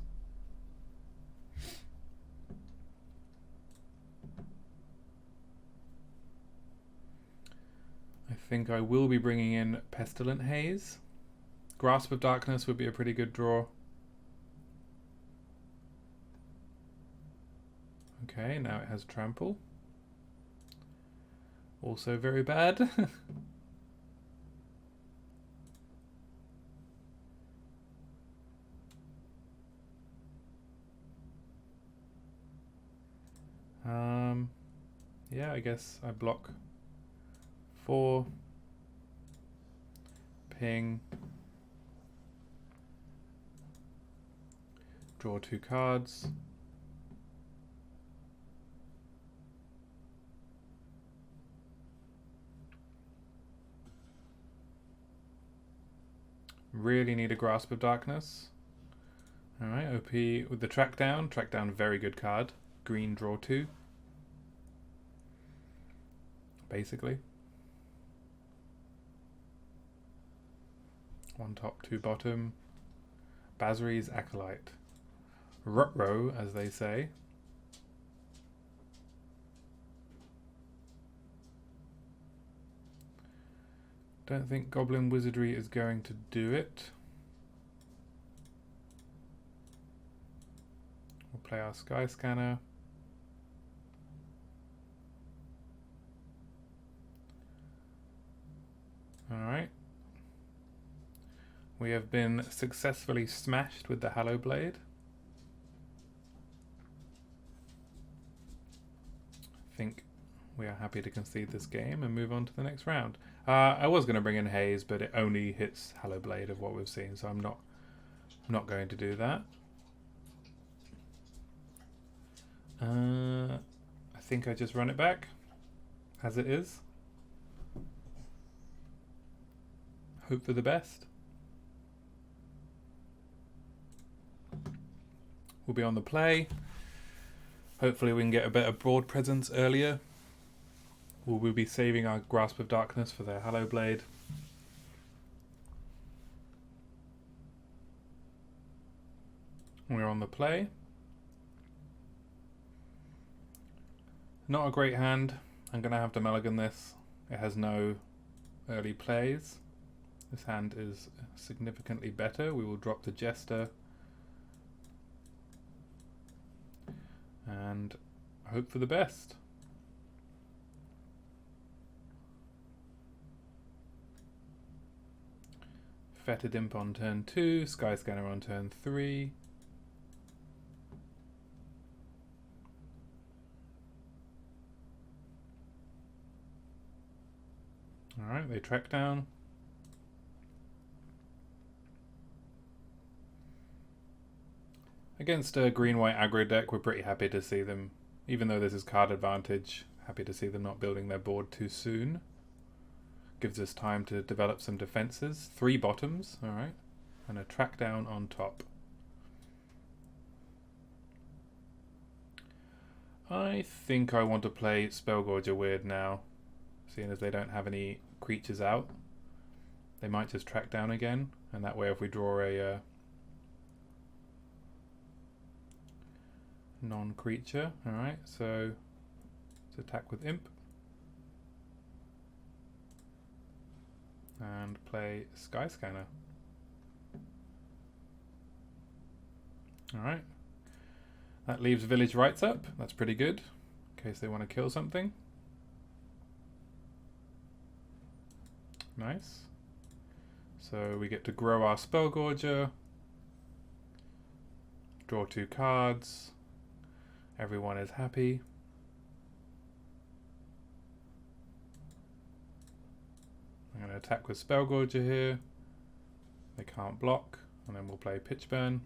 I think I will be bringing in Pestilent Haze. Grasp of Darkness would be a pretty good draw. Okay, now it has Trample. Also very bad. Yeah, I guess I block 4. Ping. Draw 2 cards. Really need a Grasp of Darkness. Alright, OP with the track down. Track down, very good card. Green, draw 2. Basically. 1 top, 2 bottom. Basri's Acolyte. Ruh-roh, as they say. Don't think Goblin Wizardry is going to do it. We'll play our Sky Scanner. Alright. We have been successfully smashed with the Hallow Blade. I think we are happy to concede this game and move on to the next round. I was going to bring in Haze, but it only hits Hallow Blade of what we've seen, so I'm not going to do that. I think I just run it back as it is. Hope for the best. We'll be on the play. Hopefully we can get a better board presence earlier. Will we be saving our Grasp of Darkness for their Hallow Blade? We're on the play. Not a great hand. I'm going to have to mulligan this. It has no early plays. This hand is significantly better. We will drop the Jester. And hope for the best. Fetid Imp on turn 2, Sky Scanner on turn 3. Alright, they track down. Against a green-white aggro deck, we're pretty happy to see them, even though this is card advantage, happy to see them not building their board too soon. Gives us time to develop some defenses. 3 bottoms, alright, and a track down on top. I think I want to play Spellgorger weird now, seeing as they don't have any creatures out. They might just track down again, and that way if we draw a non-creature, alright, so let's attack with Imp. And play Sky Scanner. Alright. That leaves Village Rites up. That's pretty good, in case they want to kill something. Nice. So we get to grow our Spellgorger. Draw 2 cards. Everyone is happy. I'm going to attack with Spellgorger here. They can't block. And then we'll play Pitchburn.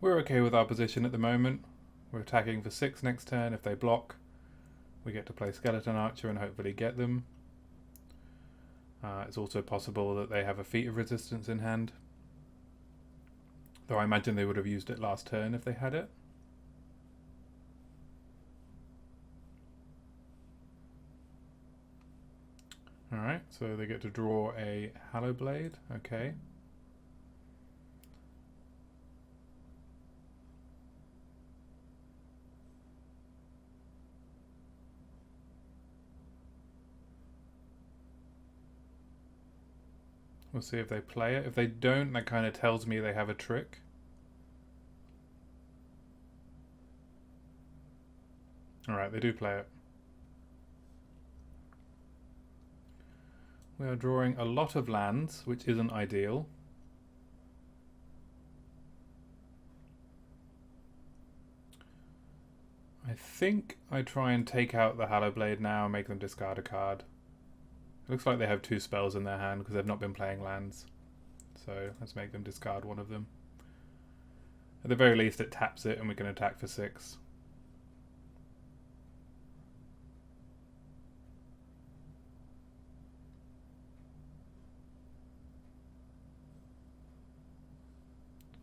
We're okay with our position at the moment. We're attacking for 6 next turn. If they block, we get to play Skeleton Archer and hopefully get them. It's also possible that they have a Feat of Resistance in hand. Though I imagine they would have used it last turn if they had it. Alright, so they get to draw a Hallow Blade. Okay. We'll see if they play it. If they don't, that kind of tells me they have a trick. Alright, they do play it. We are drawing a lot of lands, which isn't ideal. I think I try and take out the Hallow Blade now and make them discard a card. It looks like they have 2 spells in their hand because they've not been playing lands. So let's make them discard one of them. At the very least it taps it and we can attack for 6.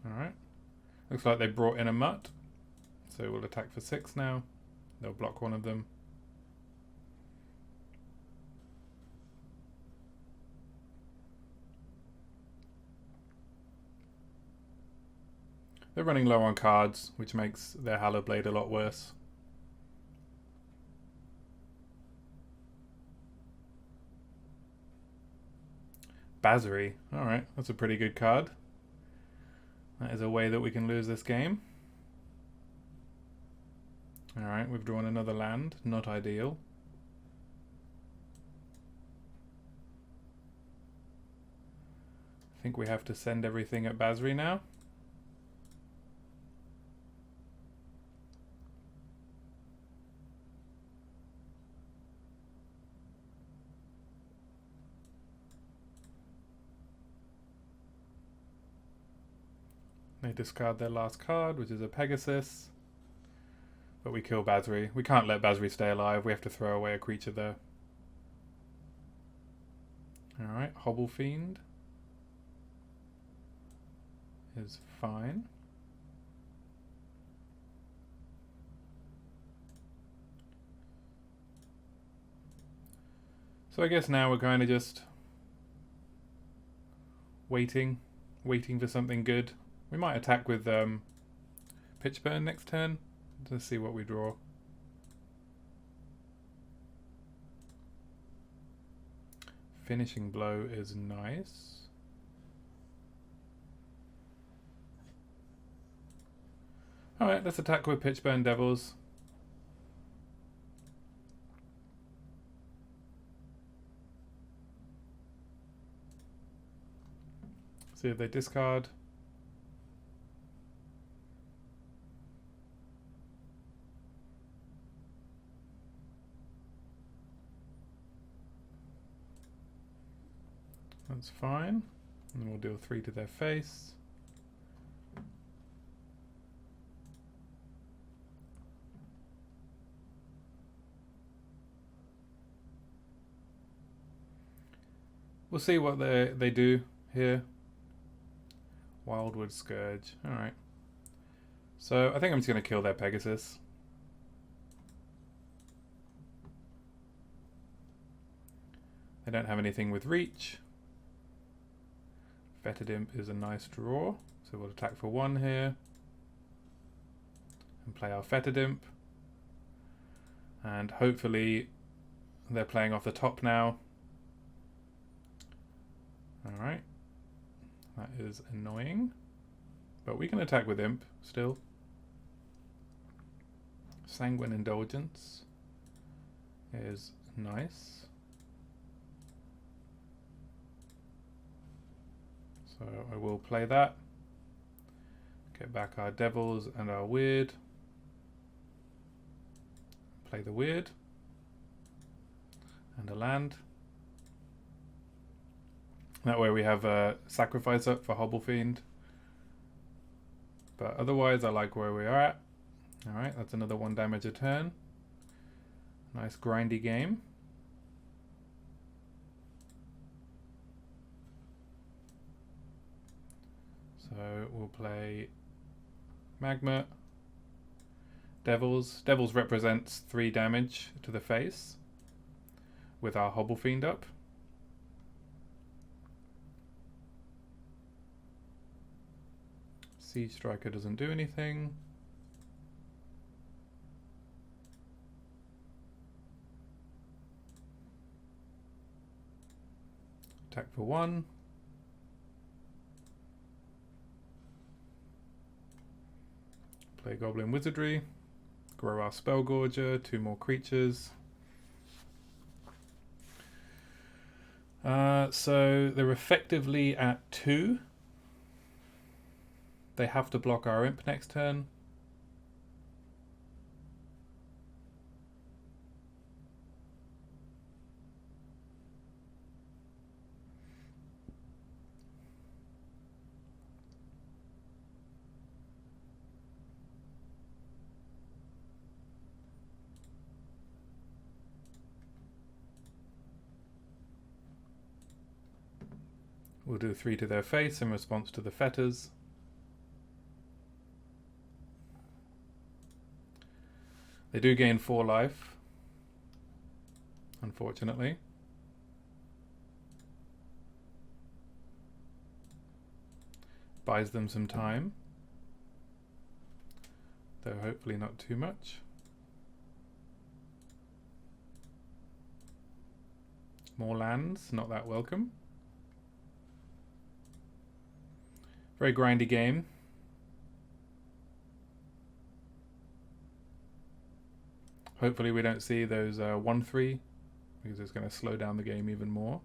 Alright. Looks like they brought in a mutt. So we'll attack for 6 now. They'll block one of them. They're running low on cards, which makes their Hallow Blade a lot worse. Basri. Alright, that's a pretty good card. That is a way that we can lose this game. Alright, we've drawn another land. Not ideal. I think we have to send everything at Basri now. They discard their last card, which is a Pegasus. But we kill Basri. We can't let Basri stay alive. We have to throw away a creature there. Alright, Hobble Fiend is fine. So I guess now we're kind of just waiting for something good. We might attack with Pitchburn next turn. Let's see what we draw. Finishing Blow is nice. Alright, let's attack with Pitchburn Devils. See if they discard. That's fine. And we'll deal 3 to their face. We'll see what they do here. Wildwood Scourge. Alright. So I think I'm just going to kill their Pegasus. They don't have anything with reach. Fetid Imp is a nice draw. So we'll attack for 1 here. And play our Fetid Imp. And hopefully they're playing off the top now. Alright. That is annoying. But we can attack with Imp still. Sanguine Indulgence is nice. So I will play that. Get back our Devils and our Weird. Play the Weird. And a land. That way we have a sacrifice up for Hobble Fiend. But otherwise I like where we are at. Alright, that's another 1 damage a turn. Nice grindy game. So we'll play Magma. Devils. Devils represents 3 damage to the face with our Hobble Fiend up. Siege Striker doesn't do anything. Attack for 1. Play Goblin Wizardry. Grow our Spellgorger. 2 more creatures. So they're effectively at 2. They have to block our Imp next turn. We'll do 3 to their face in response to the fetters. They do gain 4 life, unfortunately. Buys them some time, though hopefully not too much. More lands, not that welcome. Very grindy game. Hopefully we don't see those 1-3, because it's going to slow down the game even more.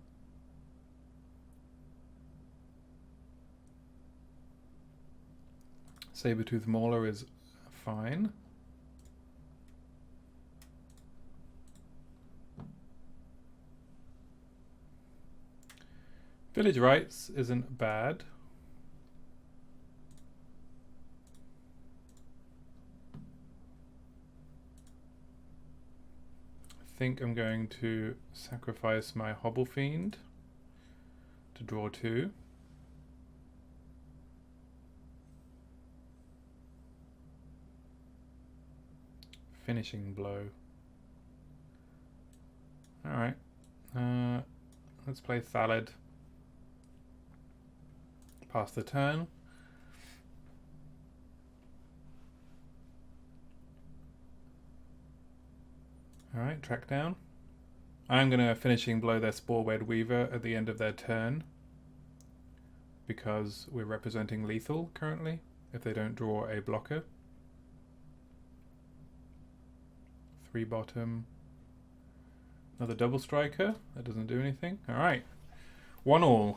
Sabertooth Mauler is fine. Village Rights isn't bad. I think I'm going to sacrifice my Hobble Fiend to draw 2. Finishing Blow. Alright. Let's play Thallid. Pass the turn. Alright, track down. I'm going to Finishing Blow their Spore-Wed Weaver at the end of their turn, because we're representing lethal currently if they don't draw a blocker. 3 bottom. Another double striker. That doesn't do anything. Alright. 1-1.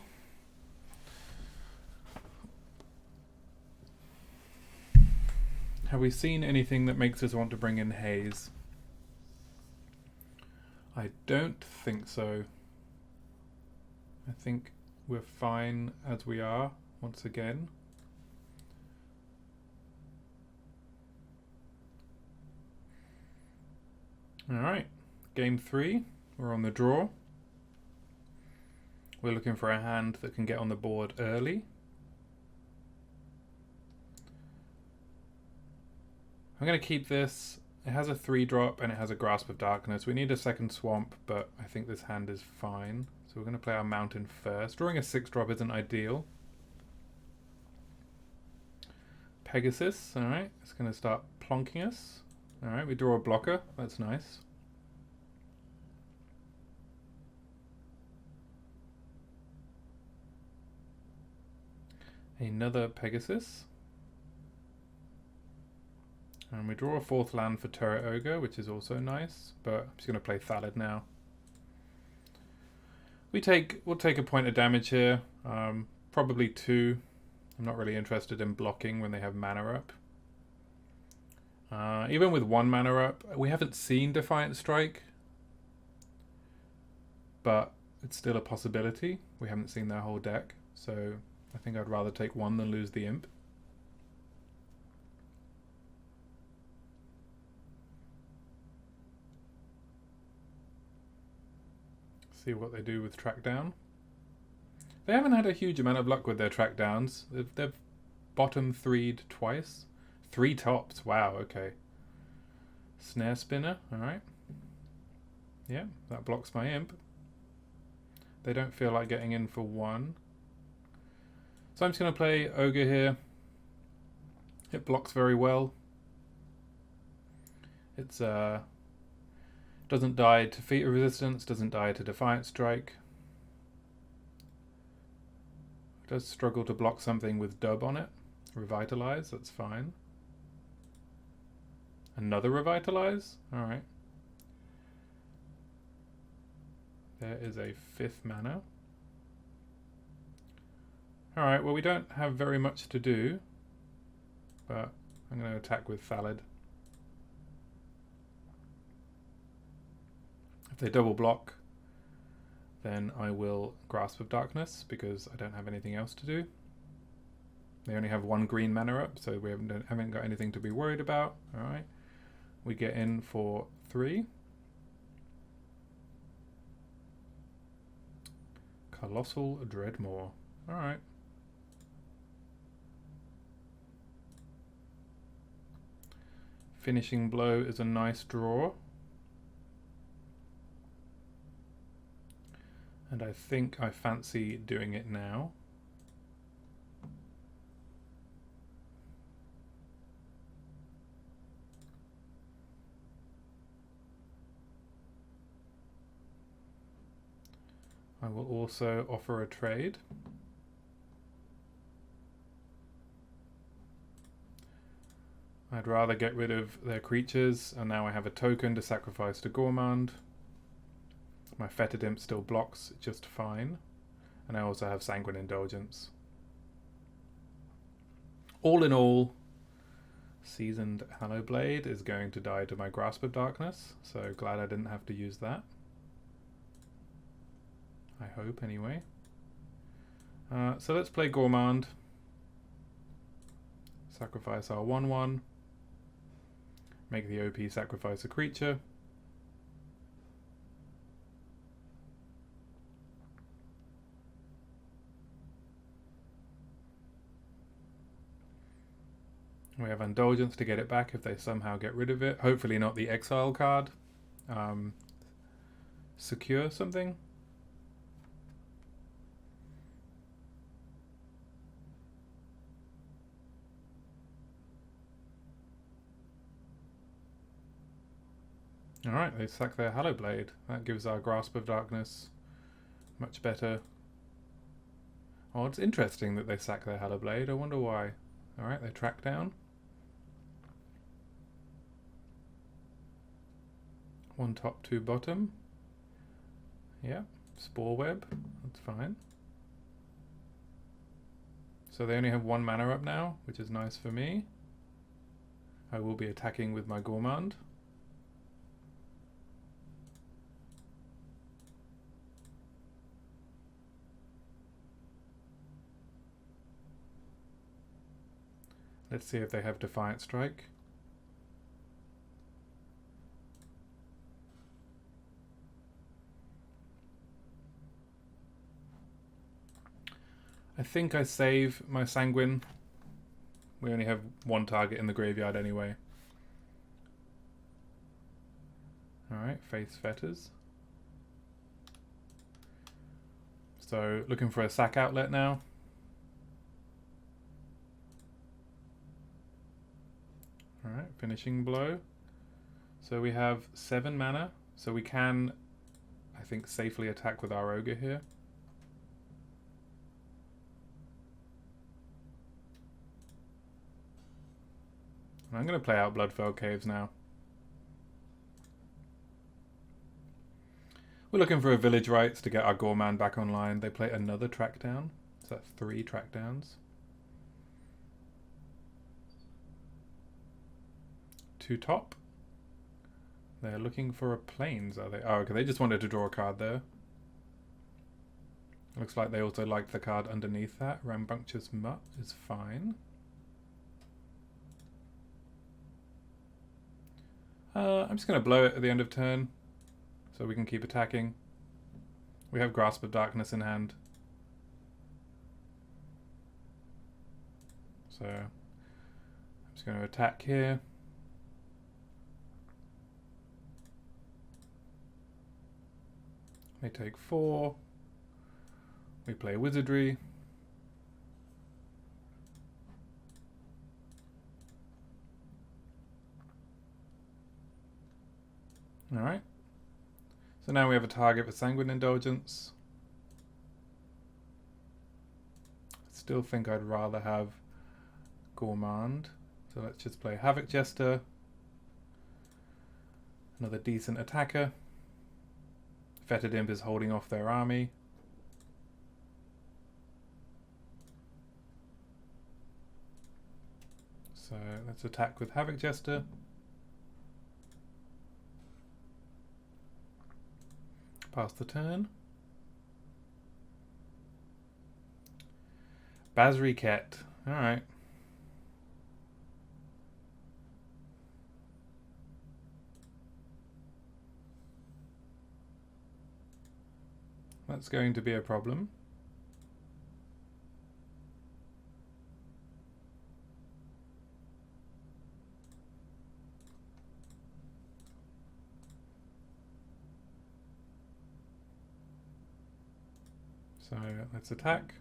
Have we seen anything that makes us want to bring in Haze? I don't think so. I think we're fine as we are once again. Alright, game 3, we're on the draw. We're looking for a hand that can get on the board early. I'm going to keep this. It has a 3-drop and it has a Grasp of Darkness. We need a second swamp, but I think this hand is fine. So we're going to play our mountain first. Drawing a 6-drop isn't ideal. Pegasus, alright, it's going to start plonking us. Alright, we draw a blocker, that's nice. Another Pegasus. And we draw a 4th land for Turret Ogre, which is also nice, but I'm just going to play Thallid now. We'll take a point of damage here, probably 2. I'm not really interested in blocking when they have mana up. Even with 1 mana up, we haven't seen Defiant Strike, but it's still a possibility. We haven't seen their whole deck, so I think I'd rather take 1 than lose the Imp. See what they do with track down. They haven't had a huge amount of luck with their track downs. They've bottom 3'd twice. 3 tops, wow, okay. Snare Spinner, alright. Yeah, that blocks my Imp. They don't feel like getting in for 1. So I'm just going to play Ogre here. It blocks very well. It's doesn't die to Feat of Resistance, doesn't die to Defiant Strike. Does struggle to block something with Dub on it. Revitalize, that's fine. Another Revitalize? Alright. There is a 5th mana. Alright, well we don't have very much to do, but I'm going to attack with Thallid. If they double block, then I will Grasp of Darkness, because I don't have anything else to do. They only have 1 green mana up, so we haven't got anything to be worried about. Alright, we get in for 3. Colossal Dreadmaw. Alright. Finishing blow is a nice draw. And I think I fancy doing it now. I will also offer a trade. I'd rather get rid of their creatures, and now I have a token to sacrifice to Gourmand. My Fetid Imp still blocks just fine. And I also have Sanguine Indulgence. All in all, Seasoned Hallowblade is going to die to my Grasp of Darkness, so glad I didn't have to use that. I hope, anyway. So let's play Gourmand. Sacrifice our 1/1. Make the OP sacrifice a creature. We have Indulgence to get it back if they somehow get rid of it. Hopefully not the exile card. Secure something. Alright, they sack their Hallowblade. That gives our Grasp of Darkness much better. Oh, it's interesting that they sack their Hallowblade. I wonder why. Alright, they track down. 1 top, 2 bottom. Yeah, Spore Web. That's fine. So they only have 1 mana up now, which is nice for me. I will be attacking with my Gourmand. Let's see if they have Defiant Strike. I think I save my Sanguine. We only have 1 target in the graveyard anyway. Alright, Faith's Fetters. So, looking for a sack outlet now. Alright, Finishing Blow. So we have 7 mana, so we can, I think, safely attack with our Ogre here. And I'm going to play out Bloodfell Caves now. We're looking for a Village Rites to get our Gourmand back online. They play another track down, so that's 3 track downs. 2 top. They're looking for a Plains, are they? Oh, okay, they just wanted to draw a card there. Looks like they also liked the card underneath that. Rambunctious Mutt is fine. I'm just going to blow it at the end of turn, so we can keep attacking. We have Grasp of Darkness in hand. So, I'm just going to attack here. They take 4. We play Wizardry. Alright. So now we have a target for Sanguine Indulgence. Still think I'd rather have Gourmand. So let's just play Havoc Jester. Another decent attacker. Fetid Imp is holding off their army. So let's attack with Havoc Jester. Pass the turn. Basriket. Alright. That's going to be a problem. So let's attack.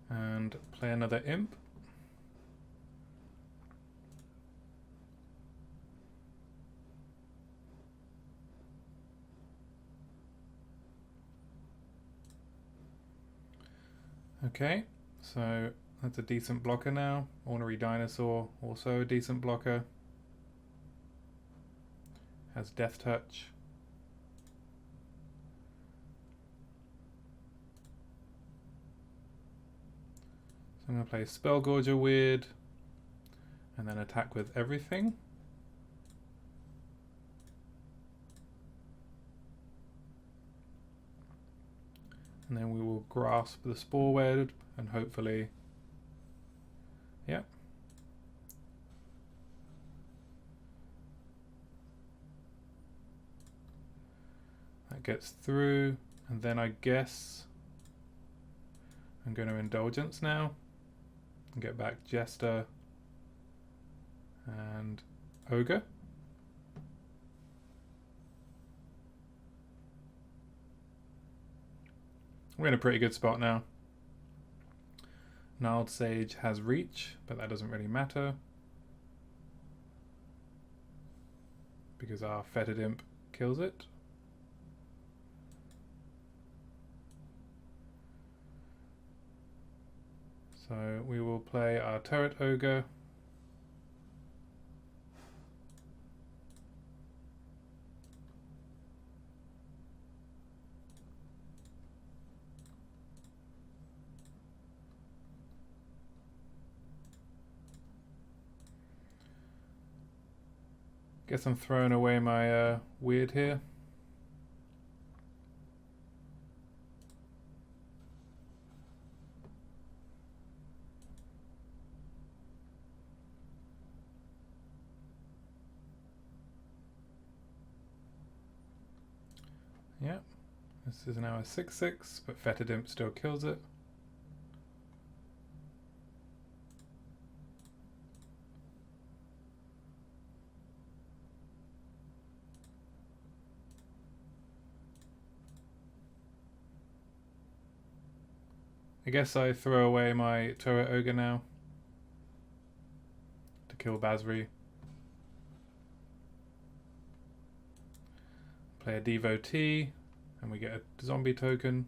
And play another imp. Okay, so that's a decent blocker now. Ornery Dinosaur, also a decent blocker. Has Death Touch. So I'm going to play Spellgorger Weird and then attack with everything. And then we will grasp the Spore Web and hopefully, yeah. That gets through, and then I guess I'm going to Indulgence now and get back Jester and Ogre. We're in a pretty good spot now. Gnarled Sage has reach, but that doesn't really matter because our Fetid Imp kills it. So we will play our Turret Ogre. Guess I'm throwing away my weird here. Yeah, this is now a 6/6, but Fetid Imp still kills it. I guess I throw away my Turret Ogre now to kill Basri. Play a Devotee, and we get a zombie token.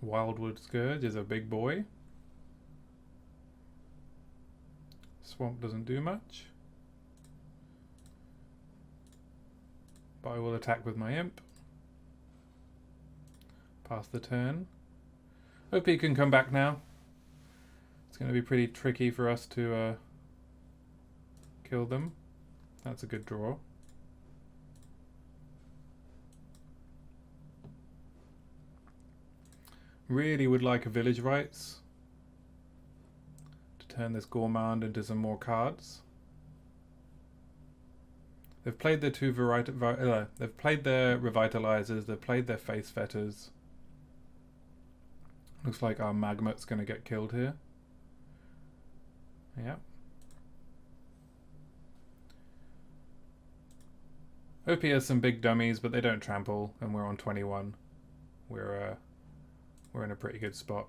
Wildwood Scourge is a big boy. Swamp doesn't do much, but I will attack with my imp. Pass the turn. Hope he can come back now. It's going to be pretty tricky for us to kill them. That's a good draw. Really would like a Village Rites to turn this Gourmand into some more cards. They've played their they've played their Revitalizers, they've played their Face Fetters. Looks like our Magmut's going to get killed here. Yeah. OP has some big dummies, but they don't trample, and we're on 21. We're in a pretty good spot.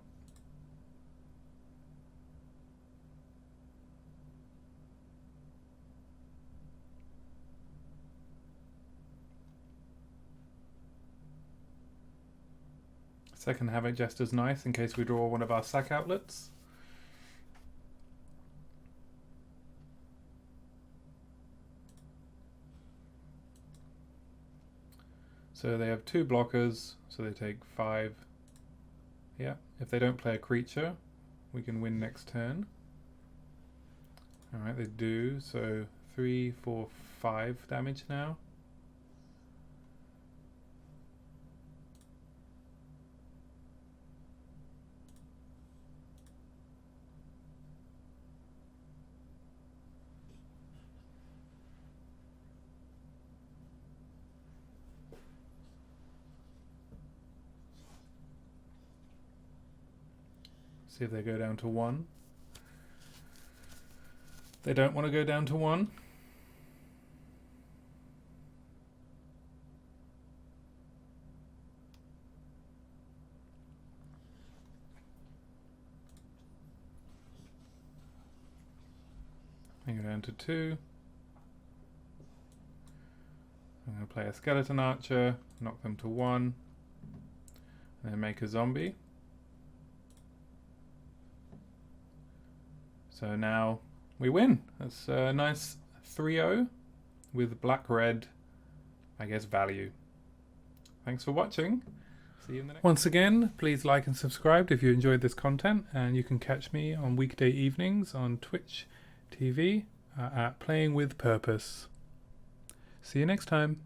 Second Havoc Jester's nice in case we draw one of our sack outlets. So they have 2 blockers, so they take 5. Yeah, if they don't play a creature, we can win next turn. Alright, they do, so 3, 4, 5 damage now. See if they go down to 1. They don't want to go down to 1. They go down to 2. I'm going to play a skeleton archer, knock them to 1, and then make a zombie. So now we win. That's a nice 3-0 with black-red, I guess, value. Thanks for watching. See you in the next. Once again, please like and subscribe if you enjoyed this content, and you can catch me on weekday evenings on Twitch TV at Playing with Purpose. See you next time.